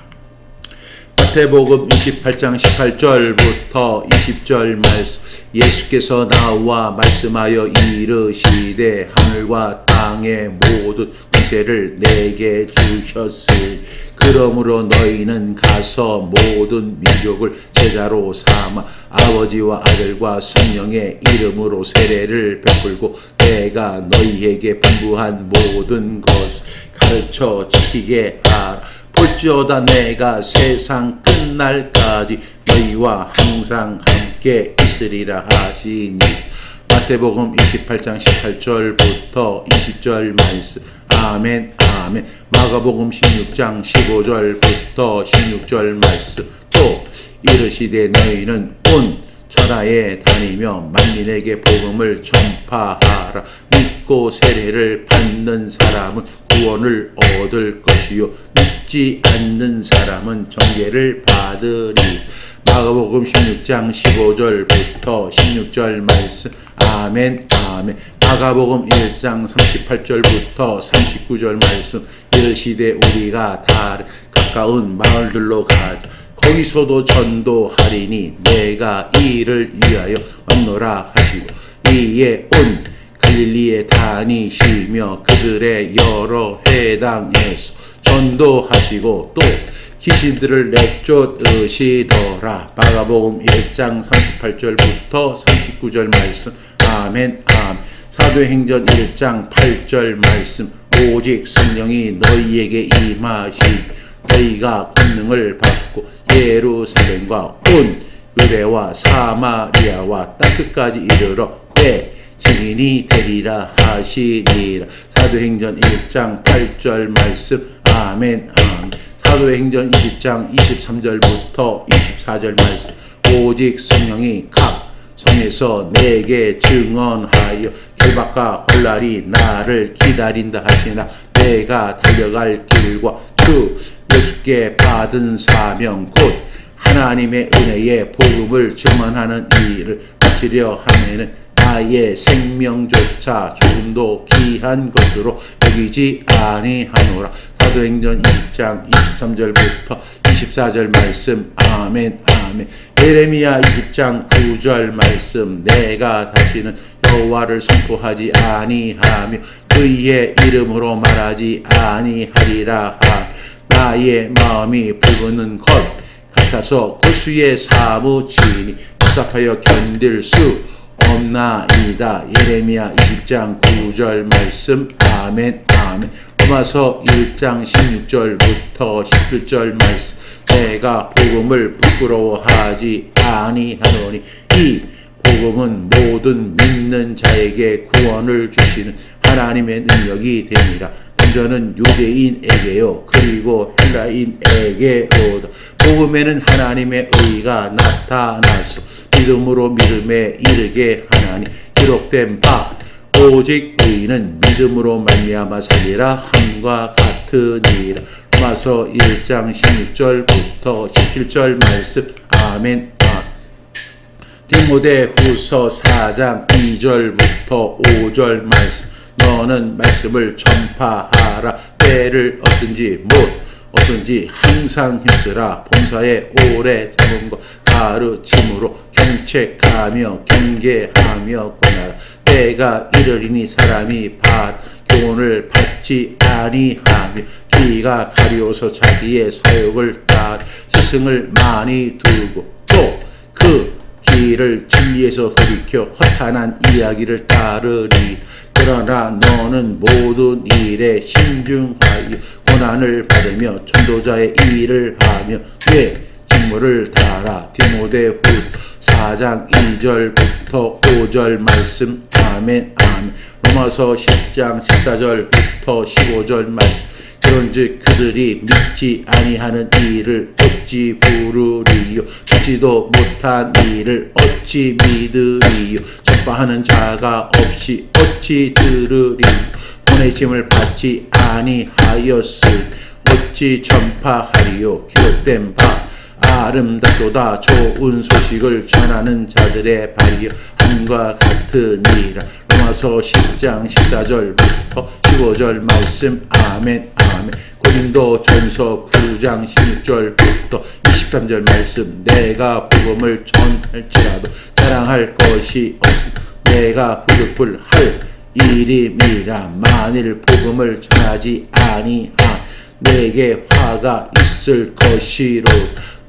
마태복음 28장 18절부터 20절 말씀. 예수께서 나와 말씀하여 이르시되 하늘과 땅의 모든 권세를 내게 주셨으니 그러므로 너희는 가서 모든 민족을 제자로 삼아 아버지와 아들과 성령의 이름으로 세례를 베풀고 내가 너희에게 분부한 모든 것을 가르쳐 지키게 하라. 볼지어다 내가 세상 끝날까지 너희와 항상 함께 있으리라 하시니. 마태복음 28장 18절부터 20절 말씀. 아멘 아멘. 마가복음 16장 15절부터 16절 말씀. 또 이르시되 너희는 온 천하에 다니며 만민에게 복음을 전파하라. 믿고 세례를 받는 사람은 구원을 얻을 것이요 믿지 않는 사람은 정죄를 받으리. 마가복음 16장 15절부터 16절 말씀. 아멘 아멘. 마가복음 1장 38절부터 39절 말씀. 이르시되 우리가 다 가까운 마을들로 가자. 거기서도 전도하리니 내가 이를 위하여 왔노라 하시고 이에 온 갈릴리에 다니시며 그들의 여러 회당에서 전도하시고 또 귀신들을 내쫓으시더라. 마가복음 1장 38절부터 39절 말씀. 아멘 아멘. 사도행전 1장 8절 말씀. 오직 성령이 너희에게 임하시 너희가 권능을 받고 예루살렘과 온 유대와 사마리아와 땅끝까지 이르러 내 증인이 되리라 하시니라. 사도행전 1장 8절 말씀. 아멘 아멘. 사도행전 20장 23절부터 24절 말씀. 오직 성령이 각 성에서 내게 증언하여 결박과 혼란이 나를 기다린다 하시나 내가 달려갈 길과 주 예수께 받은 사명 곧 하나님의 은혜의 복음을 증언하는 일을 마치려 하면은 나의 생명조차 조금도 귀한 것으로 여기지 아니하노라. 사도행전 20장 23절부터 24절 말씀. 아멘 아멘. 예레미야 20장 9절 말씀. 내가 다시는 여호와를 선포하지 아니하며 그의 이름으로 말하지 아니하리라 하. 나의 마음이 불붙는 것 같아서 고수에 사무치니 답답하여 견딜 수 없나이다. 예레미야 20장 9절 말씀. 아멘 아멘. 로마서 1장 16절부터 17절 말씀. 내가 복음을 부끄러워하지 아니하노니 이 복음은 모든 믿는 자에게 구원을 주시는 하나님의 능력이 됩니다. 먼저는 유대인에게요 그리고 헬라인에게로다. 복음에는 하나님의 의가 나타나서 믿음으로 믿음에 이르게 하나니 기록된 바 오직 의인은 믿음으로 말미암아 살리라 함과 같으니라. 로마서 1장 16절부터 17절 말씀. 아멘. 디모데후서 4장 2절부터 5절 말씀. 너는 말씀을 전파하라. 때를 어떤지 항상 힘쓰라. 봉사에 오래 참은 것 가르침으로 경책하며 경계하며 권하라. 때가 이르리니 사람이 교훈을 받지 아니하며 귀가 가려워서 자기의 사욕을 따라 스승을 많이 두고 또 그 귀를 진리에서 돌이켜 허탄한 이야기를 따르리. 그러나 너는 모든 일에 신중하여 고난을 받으며 전도자의 일을 하며 내 직무를 다하라. 디모데후서 4장 2절부터 5절 말씀. 아멘 아멘. 로마서 10장 14절부터 15절 말씀. 그런즉 그들이 믿지 아니하는 일을 어찌 부르리요? 듣지도 못한 일을 어찌 믿으리요? 전파하는 자가 없이 어찌 들으리요? 보내심을 받지 아니하였으니 어찌 전파하리요? 기록된 바 아름답도다 좋은 소식을 전하는 자들의 발이요 함과 같으니라. 로마서 10장 14절부터 15절 말씀. 아멘 아멘. 고린도전서 9장 16절부터 23절 말씀. 내가 복음을 전할지라도 자랑할 것이 없으며 내가 부득불 할 일임이라. 만일 복음을 전하지 아니하 내게 화가 있을 것이로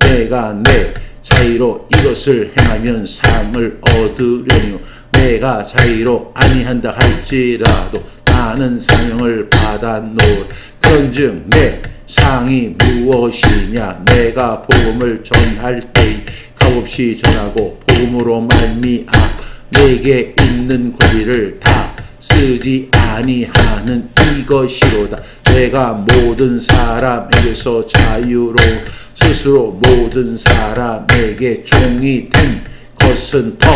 내가 내 자의로 이것을 행하면 상을 얻으려니요. 내가 자의로 아니한다 할지라도 나는 사명을 받아놓으라. 그런즉 내 상이 무엇이냐? 내가 복음을 전할 때에 값없이 전하고 복음으로 말미암아 내게 있는 권리를 다 쓰지 아니하는 이것이로다. 내가 모든 사람에게서 자유로 스스로 모든 사람에게 종이 된 것은 더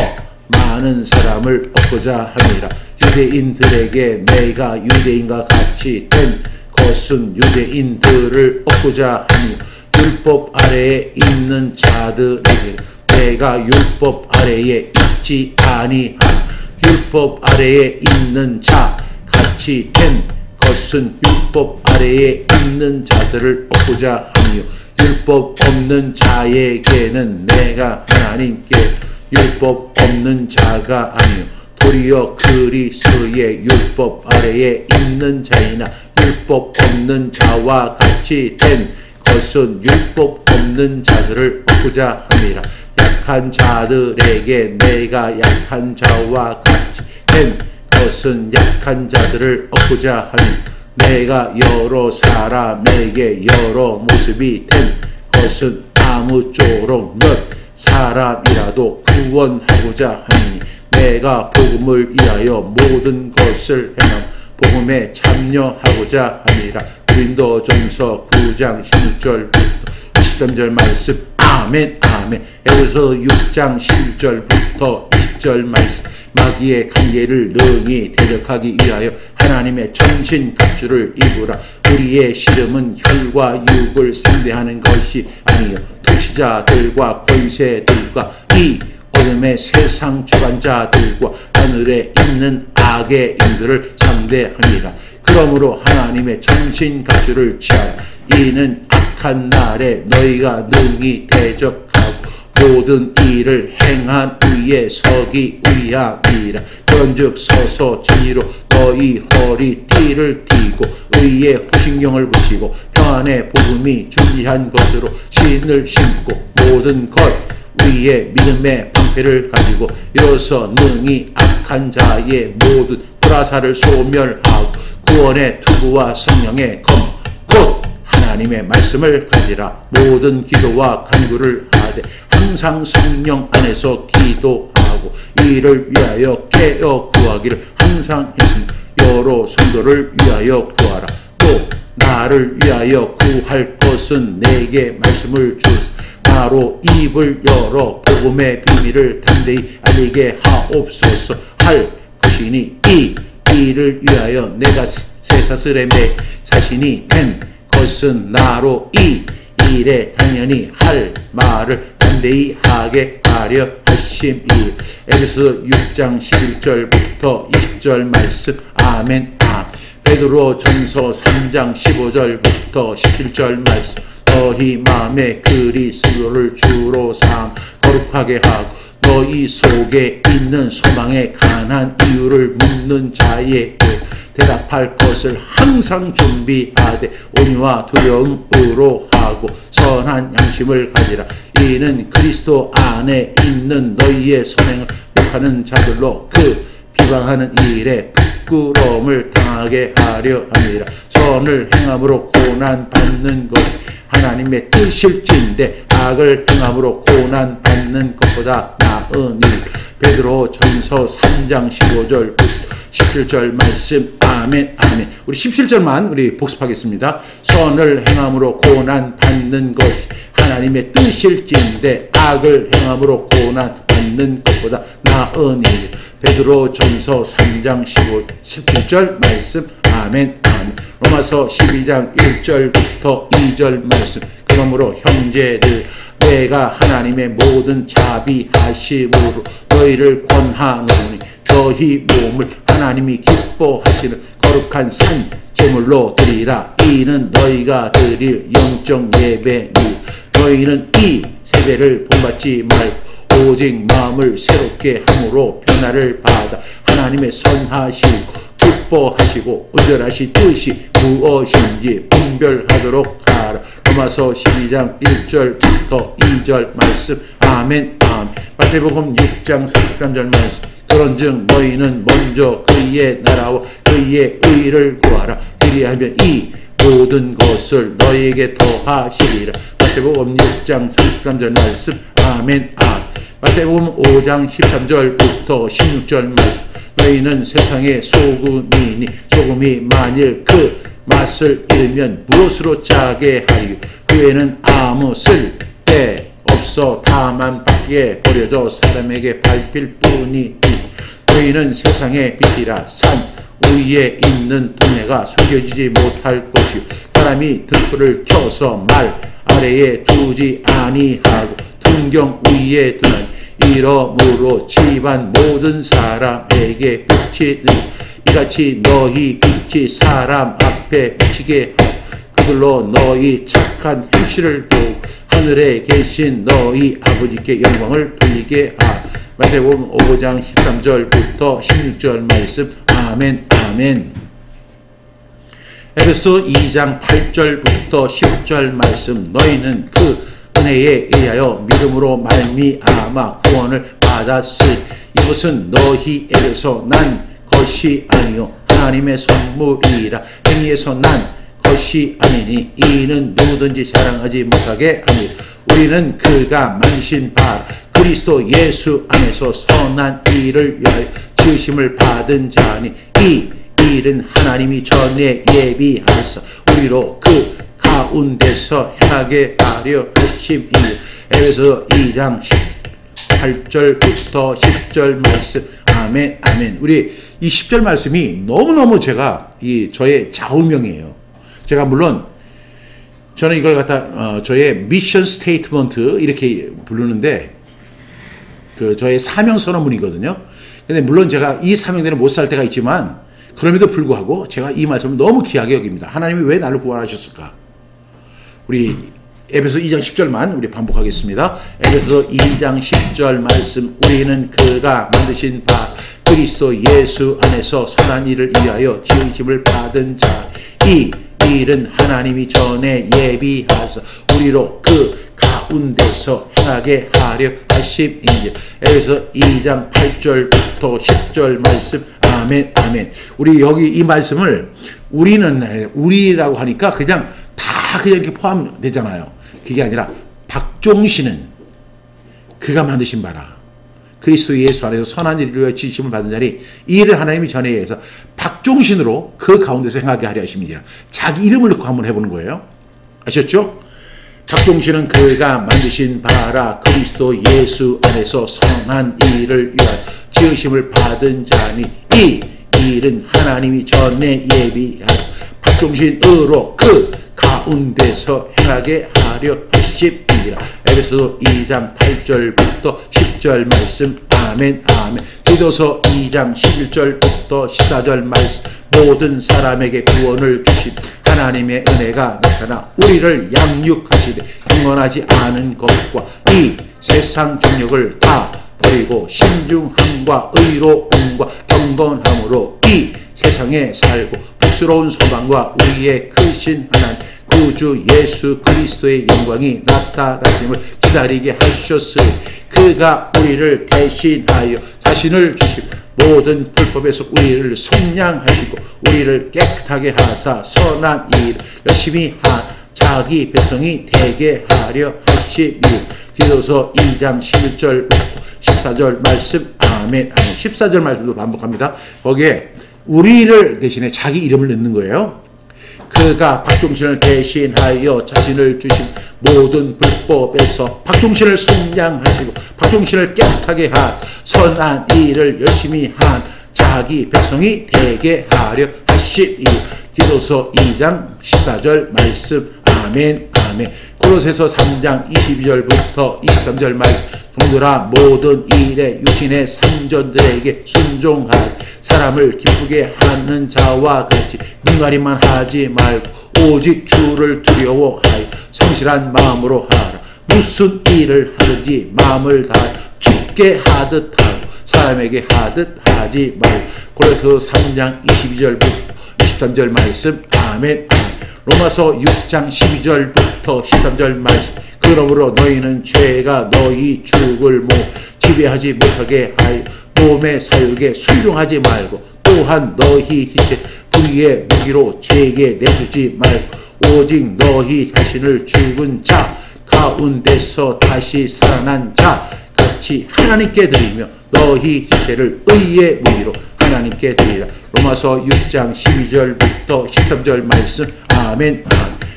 많은 사람을 얻고자 함이라. 유대인들에게 내가 유대인과 같이 된 것은 유대인들을 얻고자 하며 율법 아래에 있는 자들에게 내가 율법 아래에 있지 아니하며 율법 아래에 있는 자 같이 된 것은 율법 아래에 있는 자들을 얻고자 하며 율법 없는 자에게는 내가 하나님께 율법 없는 자가 아니요 도리어 그리스도의 율법 아래에 있는 자이나 율법 없는 자와 같이 된 것은 율법 없는 자들을 얻고자 함이라. 약한 자들에게 내가 약한 자와 같이 된 것은 약한 자들을 얻고자 하니 내가 여러 사람에게 여러 모습이 된 것은 아무쪼록 몇 사람이라도 구원하고자 하니 내가 복음을 위하여 모든 것을 행함 복음에 참여하고자 함이라. 고린도전서 9장 16절부터 23절 말씀. 아멘 아멘. 에베소 6장 11절부터 20절 말씀. 마귀의 관계를 능히 대적하기 위하여 하나님의 전신갑주를 입으라. 우리의 씨름은 혈과 육을 상대하는 것이 아니요 투시자들과 권세들과 이 어둠의 세상 주관자들과 하늘에 있는 악의 인들을 상대합니다. 그러므로 하나님의 전신갑주를 취하라. 이는 악한 날에 너희가 능히 대적하고 모든 일을 행한 위에 서기 위함이라. 그런즉 서서 진리로 너희 허리띠를 띠고 의의 후신경을 붙이고 평안의 복음이 준비한 것으로 신을 신고 모든 것 위에 믿음의 방패를 가지고 일어서 능히 악한 자의 모든 불화살을 소멸하고 구원의 투구와 성령의 검 곧 하나님의 말씀을 가지라. 모든 기도와 간구를 하되 항상 성령 안에서 기도하고 이를 위하여 깨어 구하기를 항상 했으니 여러 성도를 위하여 구하라. 또 나를 위하여 구할 것은 내게 말씀을 주사 나로 입을 열어 복음의 비밀을 담대히 알리게 하옵소서 할 것이니 이 일을 위하여 내가 쇠사슬에 매 자신이 된 것은 나로 이 일에 당연히 할 말을 담대히 하게 하려 하심이. 에베소 6장 11절부터 20절 말씀. 아멘 아멘. 베드로전서 3장 15절부터 17절 말씀. 너희 마음에 그리스도를 주로 삼 거룩하게 하고 너희 속에 있는 소망에 관한 이유를 묻는 자에게 대답할 것을 항상 준비하되 온유와 두려움으로 하고 선한 양심을 가지라. 이는 그리스도 안에 있는 너희의 선행을 욕하는 자들로 그 비방하는 일에 부끄러움을 당하게 하려 함이라. 선을 행함으로 고난 받는 것 하나님의 뜻일진데 악을 행함으로 고난 받는 것보다 나으니 베드로 전서 3장 15절부터 17절 말씀. 아멘 아멘. 우리 17절만 우리 복습하겠습니다. 선을 행함으로 고난 받는 것이 하나님의 뜻일진데 악을 행함으로 고난 받는 것보다 나으니. 베드로 전서 3장 17절 말씀. 아멘 아멘. 로마서 12장 1절부터 2절 말씀. 그러므로 형제들 내가 하나님의 모든 자비하심으로 너희를 권하노니 너희 몸을 하나님이 기뻐하시는 거룩한 산 제물로 드리라. 이는 너희가 드릴 영적 예배니. 너희는 이 세배를 본받지 말고 오직 마음을 새롭게 함으로 변화를 받아 하나님의 선하시고 기뻐하시고 온전하신 뜻이 무엇인지 분별하도록 하라. 로마서 12장 1절부터 2절 말씀. 아멘 아멘. 마태복음 6장 33절 말씀. 그런즉 너희는 먼저 그의 나라와 그의 의를 구하라. 그리하면 이 모든 것을 너희에게 더하시리라. 마태복음 6장 33절 말씀. 아멘 아멘. 마태복음 5장 13절부터 16절 말씀. 너희는 세상의 소금이니 소금이 만일 그 맛을 잃으면 무엇으로 짜게 하리요. 그에는 아무 쓸데 없어 다만 밖에 버려져 사람에게 밟힐 뿐이니. 너희는 세상의 빛이라. 산 위에 있는 동네가 숨겨지지 못할 것이요. 사람이 등불을 켜서 말 아래에 두지 아니하고 등경 위에 두나니. 이러므로 집안 모든 사람에게 빛이 이같이 너희 빛이 사람 앞에 비치게 하고 그들로 너희 착한 행실을 보고 하늘에 계신 너희 아버지께 영광을 돌리게 하라. 마태복음 5장 13절부터 16절 말씀. 아멘 아멘. 에베소 2장 8절부터 10절 말씀. 너희는 그 은혜에 의하여 믿음으로 말미암아 구원을 받았으니 이것은 너희에게서 난 것이 아니요 하나님의 선물이라. 행위에서 난 것이 아니니 이는 누구든지 자랑하지 못하게 하니. 우리는 그가 만드신 바 그리스도 예수 안에서 선한 일을 위하여 지으심을 받은 자니. 이 일은 하나님이 전에 예비하사 우리로 그 가운데서 행하게 하려 하심이니. 에베소 2장 18절부터 10절 말씀. 아멘 아멘. 우리 이 10절 말씀이 너무너무 제가 저의 좌우명이에요. 제가 물론 저는 이걸 갖다 저의 미션 스테이트먼트 이렇게 부르는데 저의 사명 선언문이거든요. 근데 물론 제가 이 사명대로 못 살 때가 있지만 그럼에도 불구하고 제가 이 말씀을 너무 귀하게 여깁니다. 하나님이 왜 나를 구원하셨을까? 우리 에베소 2장 10절만 우리 반복하겠습니다. 에베소 2장 10절 말씀. 우리는 그가 만드신 바 그리스도 예수 안에서 선한 일을 위하여 지으심을 받은 자. 이 일은 하나님이 전에 예비하사 우리로 그 가운데서 행하게 하려 하심이니. 에베소 2장 8절부터 10절 말씀. 아멘 아멘. 우리 여기 이 말씀을 우리라고 하니까 그냥 다 그냥 이렇게 포함되잖아요. 그게 아니라 박종신은 그가 만드신 바라 그리스도 예수 안에서 선한 일을 위하여 지으심을 받은 자니 이 일을 하나님이 전에 의해서 박종신으로 그 가운데서 행하게 하려 하심이니라. 자기 이름을 넣고 한번 해보는 거예요. 아셨죠? 박종신은 그가 만드신 바라 그리스도 예수 안에서 선한 일을 위하여 지으심을 받은 자니 이 일은 하나님이 전에 예비하여 박종신으로 그 가운데서 행하게 하려 하심이니라. 에베소 2장 8절부터 10절 말씀. 아멘 아멘. 디도서 2장 11절부터 14절 말씀. 모든 사람에게 구원을 주신 하나님의 은혜가 나타나 우리를 양육하시되 경건하지 않은 것과 이 세상 정욕을 다 버리고 신중함과 의로움과 경건함으로 이 세상에 살고 복스러운 소망과 우리의 크신 하나님 구주 예수 그리스도의 영광이 나타나심을 기다리게 하셨으니 그가 우리를 대신하여 자신을 주시고 모든 불법에서 우리를 속량하시고 우리를 깨끗하게 하사 선한 일 열심히 한 자기 백성이 되게 하려 하시니. 디도서 2장 11절부터 14절 말씀. 아멘. 14절 말씀도 반복합니다. 거기에 우리를 대신에 자기 이름을 넣는 거예요. 그가 박종신을 대신하여 자신을 주신 모든 불법에서 박종신을 속량하시고 박종신을 깨끗하게 한 선한 일을 열심히 한 자기 백성이 되게 하려 하시니. 디도서 2장 14절 말씀. 아멘. 아멘. 고로새서 3장 22절부터 23절 말씀. 종들아 모든 일에 육신의 삼전들에게 순종하라. 사람을 기쁘게 하는 자와 같이 눈가림만 하지 말고 오직 주를 두려워하여 성실한 마음으로 하라. 무슨 일을 하든지 마음을 다해 주께 하듯 하고 사람에게 하듯 하지 말고. 고린도서 3장 22절부터 23절 말씀. 아멘. 로마서 6장 12절부터 13절 말씀. 그러므로 너희는 죄가 너희 죽을 몸 지배하지 못하게 하여 몸의 사육에 순종하지 말고 또한 너희 희생 불의의 무기로 죄에게 내주지 말고 오직 너희 자신을 죽은 자 가운데서 다시 살아난 자 같이 하나님께 드리며 너희 희생을 의의 무기로 하나님께 드리라. 로마서 6장 12절부터 13절 말씀. 아멘.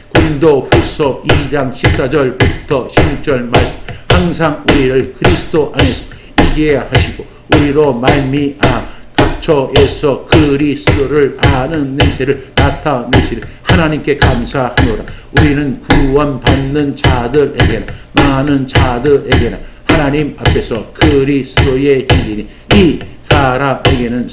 고린도후서 2장 14절부터 16절 말씀. 항상 우리를 그리스도 안에서 이기게 하시고 우리로 말미암아 각처에서 그리스도를 아는 냄새를 나타내시리 하나님께 감사하노라. 우리는 구원받는 자들에게나 많은 자들에게나 하나님 앞에서 그리스도의 hin이니 이 사람에게는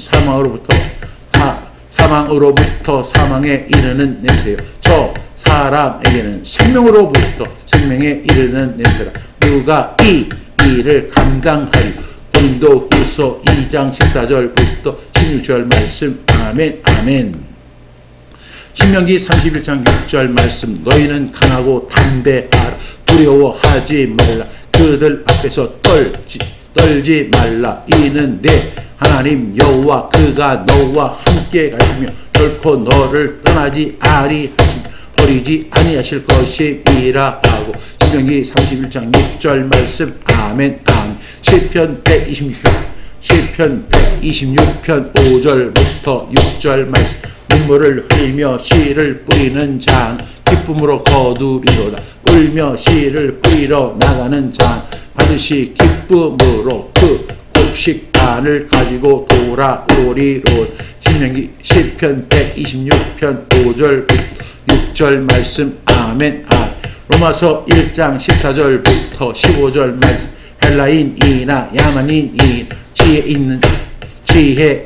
사망으로부터 사망에 이르는 냄새요 저 사람에게는 생명으로부터 생명에 이르는 냄새라. 누가 이 일을 감당하리. 고린도후서 2장 14절부터 16절 말씀. 아멘. 아멘. 신명기 31장 6절 말씀. 너희는 강하고 담대하라. 두려워하지 말라. 그들 앞에서 떨지 말라. 이는 내 하나님 여호와 그가 너와 함께 가시며 결코 너를 떠나지 아니하시며 버리지 아니하실 것임이라 하고. 신명기 31장 6절 말씀. 아멘. 아멘. 시편 126편 5절부터 6절 말씀. 눈물을 흘리며 씨를 뿌리는 장 기쁨으로 거두리로다. 울며 씨를 뿌리러 나가는 장 반드시 기쁨으로 그 곡식단을 가지고 돌아오리로. 신명기 시편 126편 5절부터 6절 말씀. 아멘. 아멘. 로마서 1장 14절부터 15절 말씀. 헬라인이나 야만인이 지혜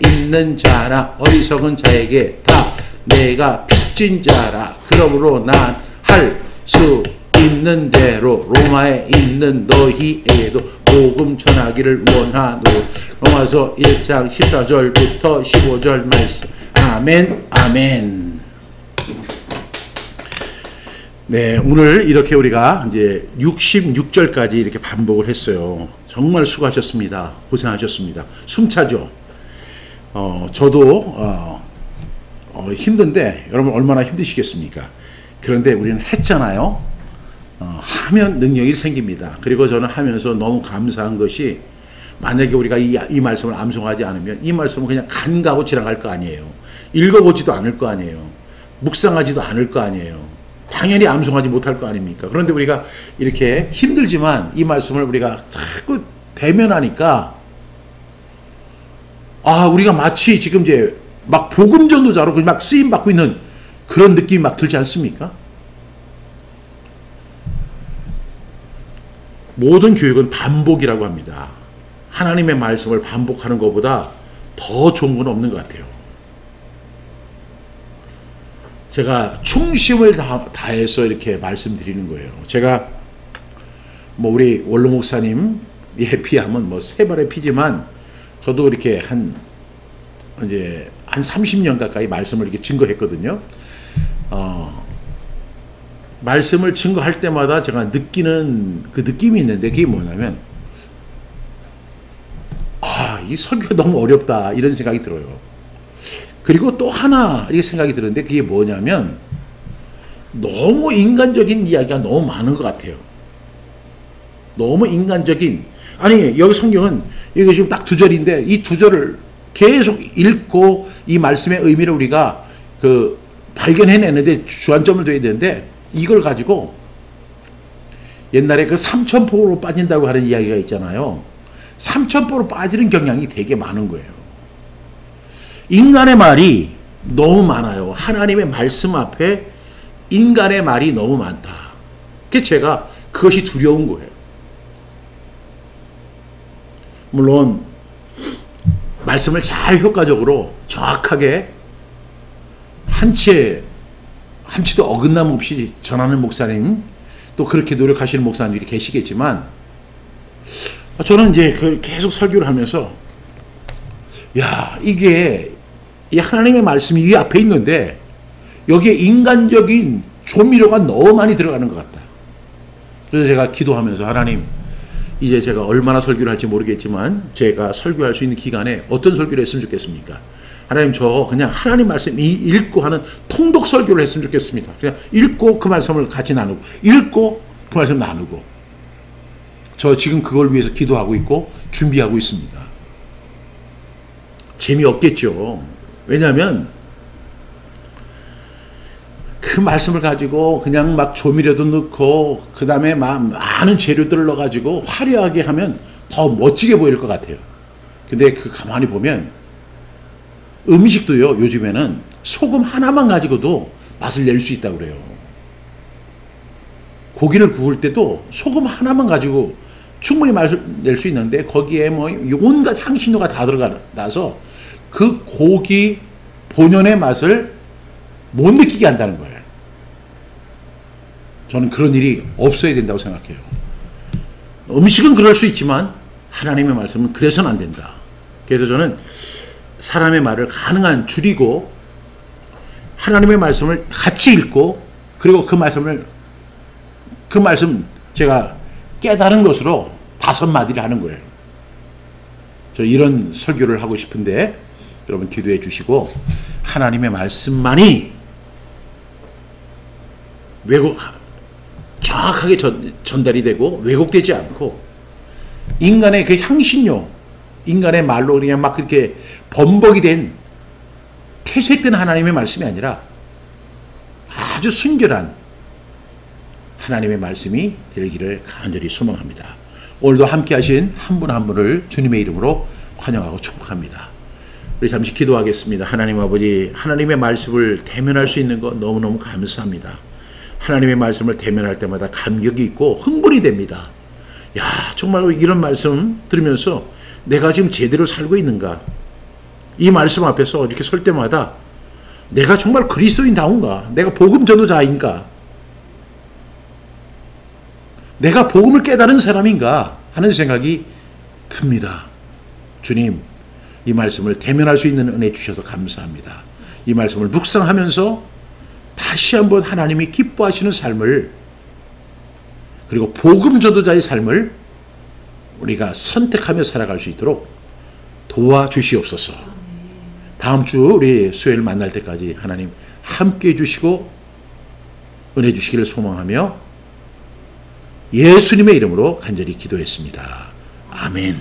있는 자나 어리석은 자에게 다 내가 빚진 자라. 그러므로 난 할 수 있는 대로 로마에 있는 너희에게도 복음 전하기를 원하노. 로마서 1장 14절부터 15절 말씀. 아멘. 아멘. 네, 오늘 이렇게 우리가 이제 66절까지 이렇게 반복을 했어요. 정말 수고하셨습니다. 고생하셨습니다. 숨차죠. 저도 힘든데 여러분 얼마나 힘드시겠습니까? 그런데 우리는 했잖아요. 하면 능력이 생깁니다. 그리고 저는 하면서 너무 감사한 것이 만약에 우리가 이 말씀을 암송하지 않으면 이 말씀은 그냥 간가고 지나갈 거 아니에요. 읽어보지도 않을 거 아니에요. 묵상하지도 않을 거 아니에요. 당연히 암송하지 못할 거 아닙니까? 그런데 우리가 이렇게 힘들지만 이 말씀을 우리가 자꾸 대면하니까 우리가 마치 지금 이제 막 복음 전도자로 막 쓰임 받고 있는 그런 느낌이 막 들지 않습니까? 모든 교육은 반복이라고 합니다. 하나님의 말씀을 반복하는 것보다 더 좋은 건 없는 것 같아요. 제가 충심을 다해서 이렇게 말씀드리는 거예요. 제가 우리 원로 목사님 비하면 3발의 피지만 저도 이렇게 한 30년 가까이 말씀을 이렇게 증거했거든요. 말씀을 증거할 때마다 제가 느끼는 그 느낌이 있는데 그게 뭐냐면 이 설교가 너무 어렵다 이런 생각이 들어요. 그리고 또 하나 이렇게 생각이 드는데 그게 뭐냐면 너무 인간적인 이야기가 너무 많은 것 같아요. 너무 인간적인 아니 여기 성경은 이게 지금 딱 2절인데 이 2절을 계속 읽고 이 말씀의 의미를 우리가 발견해내는데 주안점을 둬야 되는데 이걸 가지고 옛날에 그 삼천포로 빠진다고 하는 이야기가 있잖아요. 삼천포로 빠지는 경향이 되게 많은 거예요. 인간의 말이 너무 많아요. 하나님의 말씀 앞에 인간의 말이 너무 많다. 그게 제가 그것이 두려운 거예요. 물론 말씀을 잘 효과적으로 정확하게 한치도 어긋남 없이 전하는 목사님, 또 그렇게 노력하시는 목사님들이 계시겠지만, 저는 이제 계속 설교를 하면서, 야, 이게 이 하나님의 말씀이 이 앞에 있는데 여기에 인간적인 조미료가 너무 많이 들어가는 것 같다. 그래서 제가 기도하면서, 하나님, 이제 제가 얼마나 설교를 할지 모르겠지만 제가 설교할 수 있는 기간에 어떤 설교를 했으면 좋겠습니까? 하나님, 저 그냥 하나님 말씀 읽고 하는 통독 설교를 했으면 좋겠습니다. 그냥 읽고 그 말씀을 같이 나누고, 읽고 그 말씀 나누고. 저 지금 그걸 위해서 기도하고 있고 준비하고 있습니다. 재미없겠죠. 왜냐하면 그 말씀을 가지고 그냥 막 조미료도 넣고 그 다음에 많은 재료들을 넣어가지고 화려하게 하면 더 멋지게 보일 것 같아요. 근데 가만히 보면 음식도요, 요즘에는 소금 하나만 가지고도 맛을 낼 수 있다고 그래요. 고기를 구울 때도 소금 하나만 가지고 충분히 맛을 낼 수 있는데 거기에 뭐 온갖 향신료가 다 들어가서 그 고기 본연의 맛을 못 느끼게 한다는 거예요. 저는 그런 일이 없어야 된다고 생각해요. 음식은 그럴 수 있지만 하나님의 말씀은 그래서는 안 된다. 그래서 저는 사람의 말을 가능한 줄이고 하나님의 말씀을 같이 읽고, 그리고 그 말씀 제가 깨달은 것으로 5마디를 하는 거예요. 저 이런 설교를 하고 싶은데 여러분 기도해 주시고, 하나님의 말씀만이 정확하게 전달이 되고 왜곡되지 않고, 인간의 그 향신료, 인간의 말로 그냥 막 그렇게 범벅이 된 퇴색된 하나님의 말씀이 아니라 아주 순결한 하나님의 말씀이 되기를 간절히 소망합니다. 오늘도 함께 하신 한 분 한 분을 주님의 이름으로 환영하고 축복합니다. 우리 잠시 기도하겠습니다. 하나님 아버지, 하나님의 말씀을 대면할 수 있는 것 너무너무 감사합니다. 하나님의 말씀을 대면할 때마다 감격이 있고 흥분이 됩니다. 야, 정말 이런 말씀 들으면서 내가 지금 제대로 살고 있는가? 이 말씀 앞에서 이렇게 설 때마다 내가 정말 그리스도인다운가? 내가 복음 전도자인가? 내가 복음을 깨달은 사람인가? 하는 생각이 듭니다. 주님, 이 말씀을 대면할 수 있는 은혜 주셔서 감사합니다. 이 말씀을 묵상하면서 다시 한번 하나님이 기뻐하시는 삶을, 그리고 복음 전도자의 삶을 우리가 선택하며 살아갈 수 있도록 도와주시옵소서. 다음 주 우리 수요일 만날 때까지 하나님 함께 해주시고 은혜 주시기를 소망하며 예수님의 이름으로 간절히 기도했습니다. 아멘.